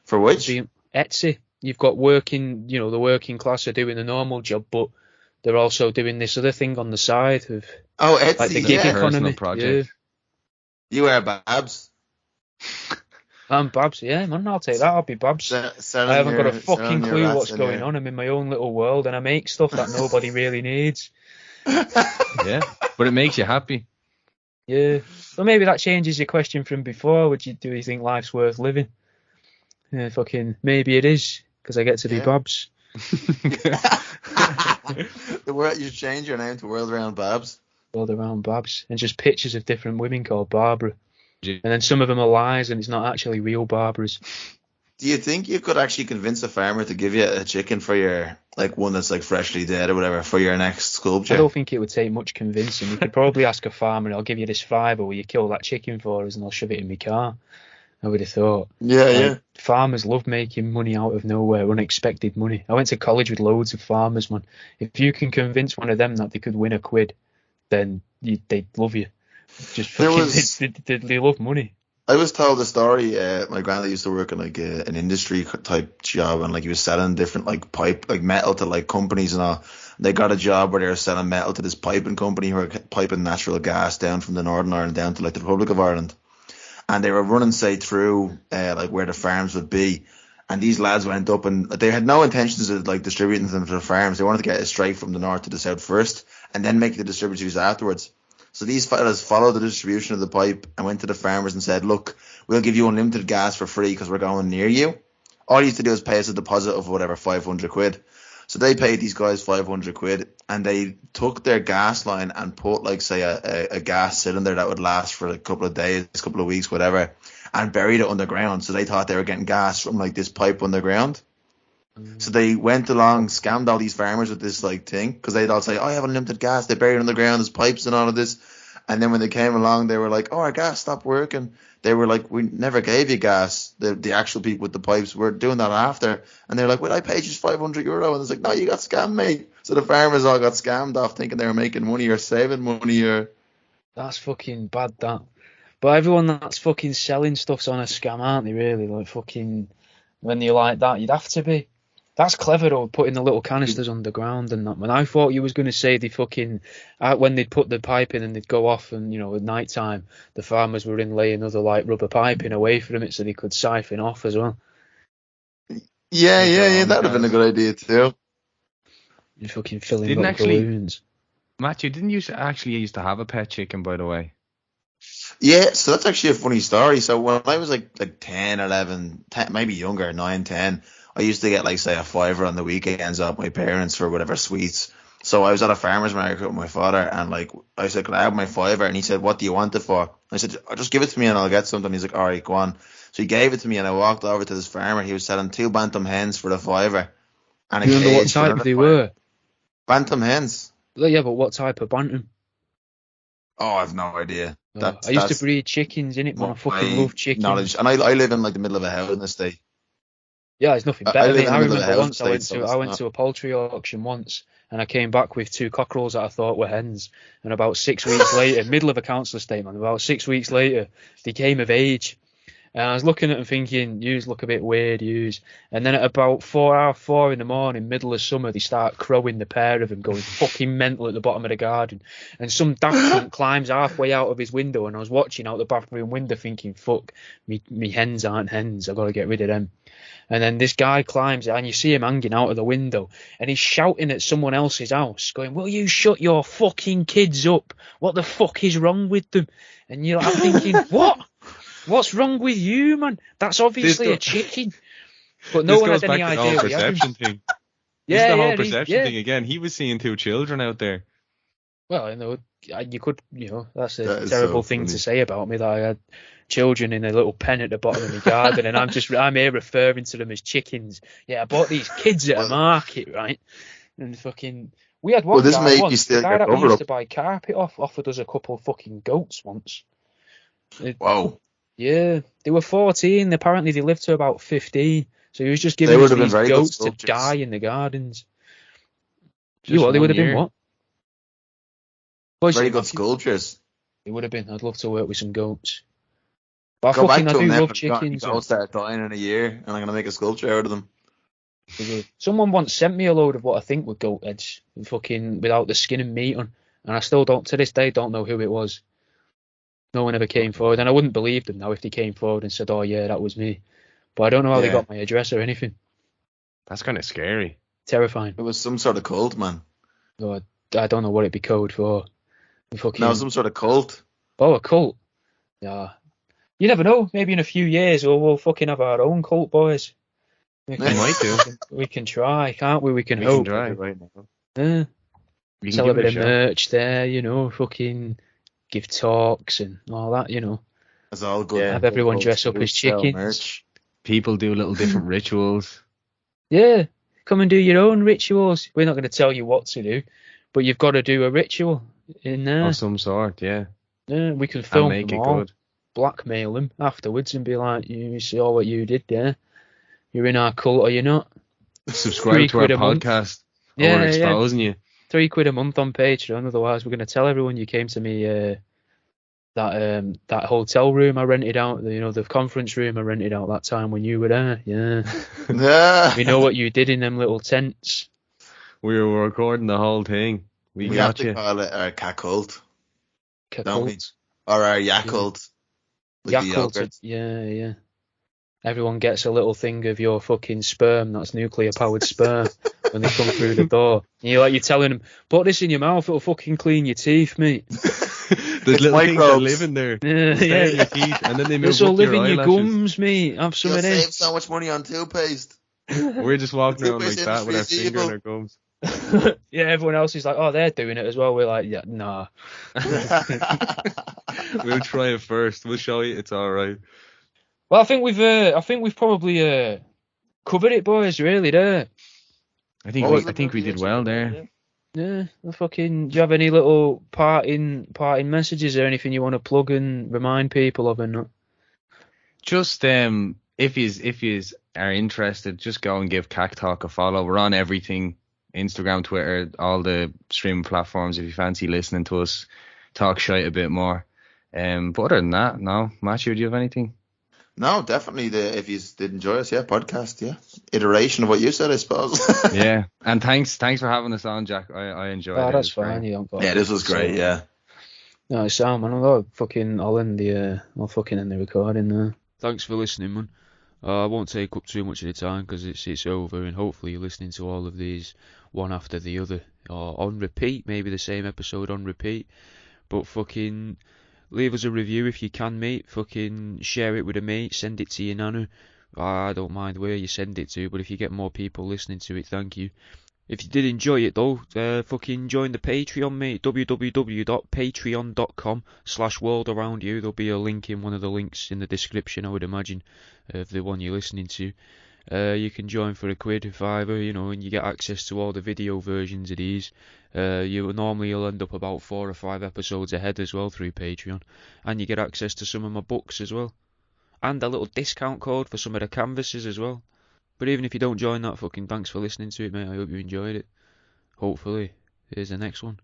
For which? Etsy. You've got the working class are doing a normal job, but they're also doing this other thing on the side of Oh, Etsy, like the yeah. gig Personal economy. project. You are Babs. Yeah. I'm Babs. Yeah, man, I'll take that. I'll be Babs. I Selling haven't got a your- selling fucking your clue rats what's and going your- on. I'm in my own little world, and I make stuff that nobody really needs. Yeah, but it makes you happy. Yeah. So maybe that changes your question from before. Do you think life's worth living? Yeah, fucking maybe it is, because I get to be Yeah. Babs. The world, you should change your name to World Around Babs. World around Babs, and just pictures of different women called Barbara. Yeah. And then some of them are lies, and it's not actually real Barbaras. Do you think you could actually convince a farmer to give you a chicken for your, like, one that's like freshly dead or whatever, for your next sculpture? I don't think it would take much convincing. You could probably ask a farmer, I'll give you this $5, will you kill that chicken for us, and I'll shove it in my car. I would have thought. Yeah, Like, yeah. Farmers love making money out of nowhere, unexpected money. I went to college with loads of farmers, man. If you can convince one of them that they could win £1, then they'd love you. Just There fucking, was- they love money. I was told a story. My granddad used to work in like an industry type job, and like he was selling different like pipe, like metal to like companies and all. They got a job where they were selling metal to this piping company who were piping natural gas down from the Northern Ireland down to like the Republic of Ireland, and they were running say through like where the farms would be. And these lads went up, and they had no intentions of like distributing them to the farms. They wanted to get it straight from the north to the south first, and then make the distributors afterwards. So these fellas followed the distribution of the pipe and went to the farmers and said, look, we'll give you unlimited gas for free because we're going near you. All you have to do is pay us a deposit of whatever, 500 quid. So they paid these guys 500 quid, and they took their gas line and put like, say, a gas cylinder that would last for a couple of days, a couple of weeks, whatever, and buried it underground. So they thought they were getting gas from like this pipe underground. So they went along, scammed all these farmers with this like thing, because they'd all say, "Oh, I have unlimited gas." They buried it underground, there's pipes and all of this. And then when they came along, they were like, "Oh, our gas stopped working." They were like, "We never gave you gas." The actual people with the pipes were doing that after, and they're like, "Well, I paid you €500," and it's like, "No, you got scammed, mate." So the farmers all got scammed off, thinking they were making money or saving money or. That's fucking bad, that. But everyone that's fucking selling stuff's on a scam, aren't they, really? Like, fucking, when you're like that, you'd have to be. That's clever, though, putting the little canisters underground and that, man. I thought you was going to say they fucking, when they'd put the pipe in and they'd go off and, at night time, the farmers were inlaying other, like, rubber piping away from it so they could siphon off as well. Yeah. That would have been a good idea too. You're fucking filling Didn't little actually- balloons. Matthew, didn't you actually used to have a pet chicken, by the way? Yeah, so that's actually a funny story. So when I was like 10, 11, 10, maybe younger, 9, 10, I used to get like say a fiver on the weekends off my parents for whatever sweets. So I was at a farmer's market with my father and like I said, "Can I have my fiver?" And he said, "What do you want it for?" I said, "Oh, just give it to me and I'll get something." He's like, "All right, go on." So he gave it to me and I walked over to this farmer. He was selling 2 bantam hens for the fiver. And a You remember what cage for type another they fiver. were? Bantam hens. Yeah, but what type of bantam? Oh, I've no idea. I used to breed chickens, innit, man. I fucking love chickens. knowledge. And I live in like the middle of a housing estate. Yeah, there's nothing I better. live in the I middle of a remember housing once estate, I went to a poultry auction once, and I came back with 2 cockerels that I thought were hens. And about 6 weeks later, middle of a council estate, man. About 6 weeks later, they came of age. And I was looking at them thinking, yous look a bit weird, yous. And then at about 4 in the morning, middle of summer, they start crowing, the pair of them, going fucking mental at the bottom of the garden. And some daft cunt climbs halfway out of his window, and I was watching out the bathroom window thinking, fuck, me hens aren't hens, I've got to get rid of them. And then this guy climbs out, and you see him hanging out of the window, and he's shouting at someone else's house, going, "Will you shut your fucking kids up? What the fuck is wrong with them?" And you're like thinking, what? What's wrong with you, man? That's obviously a chicken. But no one had any idea. This goes back to the whole perception thing. This is the whole perception thing again. He was seeing 2 children out there. Well, you could, that's a That is terrible so thing funny. to say about me, that I had children in a little pen at the bottom of my garden, and I'm here referring to them as chickens. Yeah, I bought these kids at a market, right? And fucking, we had one Well, this guy make you once, still the guy get that we covered used up. to buy carpet off, offered us a couple of fucking goats once. Whoa. Yeah, they were 14. Apparently, they lived to about 15. So he was just giving They us would have been these very good goats to sculptures. die in the gardens. Just They 1 would have been year. what? What Very is it, good Matthew? sculptures. They would have been. I'd love to work with some goats. But I Go back fucking, I to them do now. love chickens. I'll start dying in a year, and I'm gonna make a sculpture out of them. Someone once sent me a load of what I think were goat heads, fucking without the skin and meat on, and I still don't, to this day, don't know who it was. No one ever came forward, and I wouldn't believe them now if they came forward and said, "Oh yeah, that was me." But I don't know how they Yeah. got my address or anything. That's kind of scary. Terrifying. It was some sort of cult, man. No, I don't know what it'd be code for. Fucking, No, some sort of cult. oh, a cult. Yeah. You never know. Maybe in a few years we'll fucking have our own cult, boys. We We might do. We can try, can't we? We can We hope. can try. Right now. Yeah. We can Sell a give bit it of a shot. merch there, fucking give talks and all that, It's all good. Have everyone dress up as Sell chickens. merch. People do little different rituals. Yeah, come and do your own rituals. We're not going to tell you what to do, but you've got to do a ritual in there. Of some sort, yeah. Yeah, we can And film make them it all, good. blackmail them afterwards and be like, you see all what you did there. You're in our cult or you're not. Subscribe to our £3 a month. podcast. Or Yeah, we're yeah. exposing you. £3 a month on Patreon. Otherwise, we're going to tell everyone you came to me that hotel room I rented out. The conference room I rented out that time when you were there. Yeah, Yeah. we know what you did in them little tents. We were recording the whole thing. We We have got to you. call it our cat cult, don't we? Cult. Or our Yakult. Like the Yakult. yogurt. Yeah. Everyone gets a little thing of your fucking sperm. That's nuclear powered sperm when they come through the door. And you're telling them, put this in your mouth. It'll fucking clean your teeth, mate. There's It's little things that microbes. live in there. Yeah, Stay in yeah. your teeth, and then they move This will up live your in your eyelashes. gums, mate. Have some You'll of save this. so much money on toothpaste. We're just walking around like Toothpaste that with our industry is finger in evil. our gums. Yeah, everyone else is like, oh, they're doing it as well. We're like, yeah, nah. We'll try it first. We'll show you it's all right. Well, I think we've probably covered it, boys. Really, there. I think What was the we did well there. Yeah. Well, fucking. Do you have any little parting messages or anything you want to plug and remind people of, and not? Just if you are interested, just go and give CackTalk a follow. We're on everything: Instagram, Twitter, all the streaming platforms. If you fancy listening to us, talk shite a bit more. But other than that, no. Matthew, do you have anything? No, definitely. If you did enjoy us, yeah, podcast, yeah, iteration of what you said, I suppose. Yeah, and thanks for having us on, Jack. I enjoyed it. Oh, It that's was great. fine. You don't got Yeah, this was great. Yeah. No, Sam, I'll end the recording now. Thanks for listening, man. I won't take up too much of the time because it's over, and hopefully you're listening to all of these one after the other or on repeat, maybe the same episode on repeat. But fucking leave us a review if you can, mate. Fucking share it with a mate, send it to your nana. I don't mind where you send it to, but if you get more people listening to it, thank you. If you did enjoy it though, fucking join the Patreon, mate. www.patreon.com/worldaroundyou. There'll be a link in one of the links in the description, I would imagine, of the one you're listening to. You can join for £1, £5, you know, and you get access to all the video versions of these. You'll end up about 4 or 5 episodes ahead as well through Patreon, and you get access to some of my books as well, and a little discount code for some of the canvases as well. But even if you don't join that, fucking thanks for listening to it, mate. I hope you enjoyed it. Hopefully, here's the next one.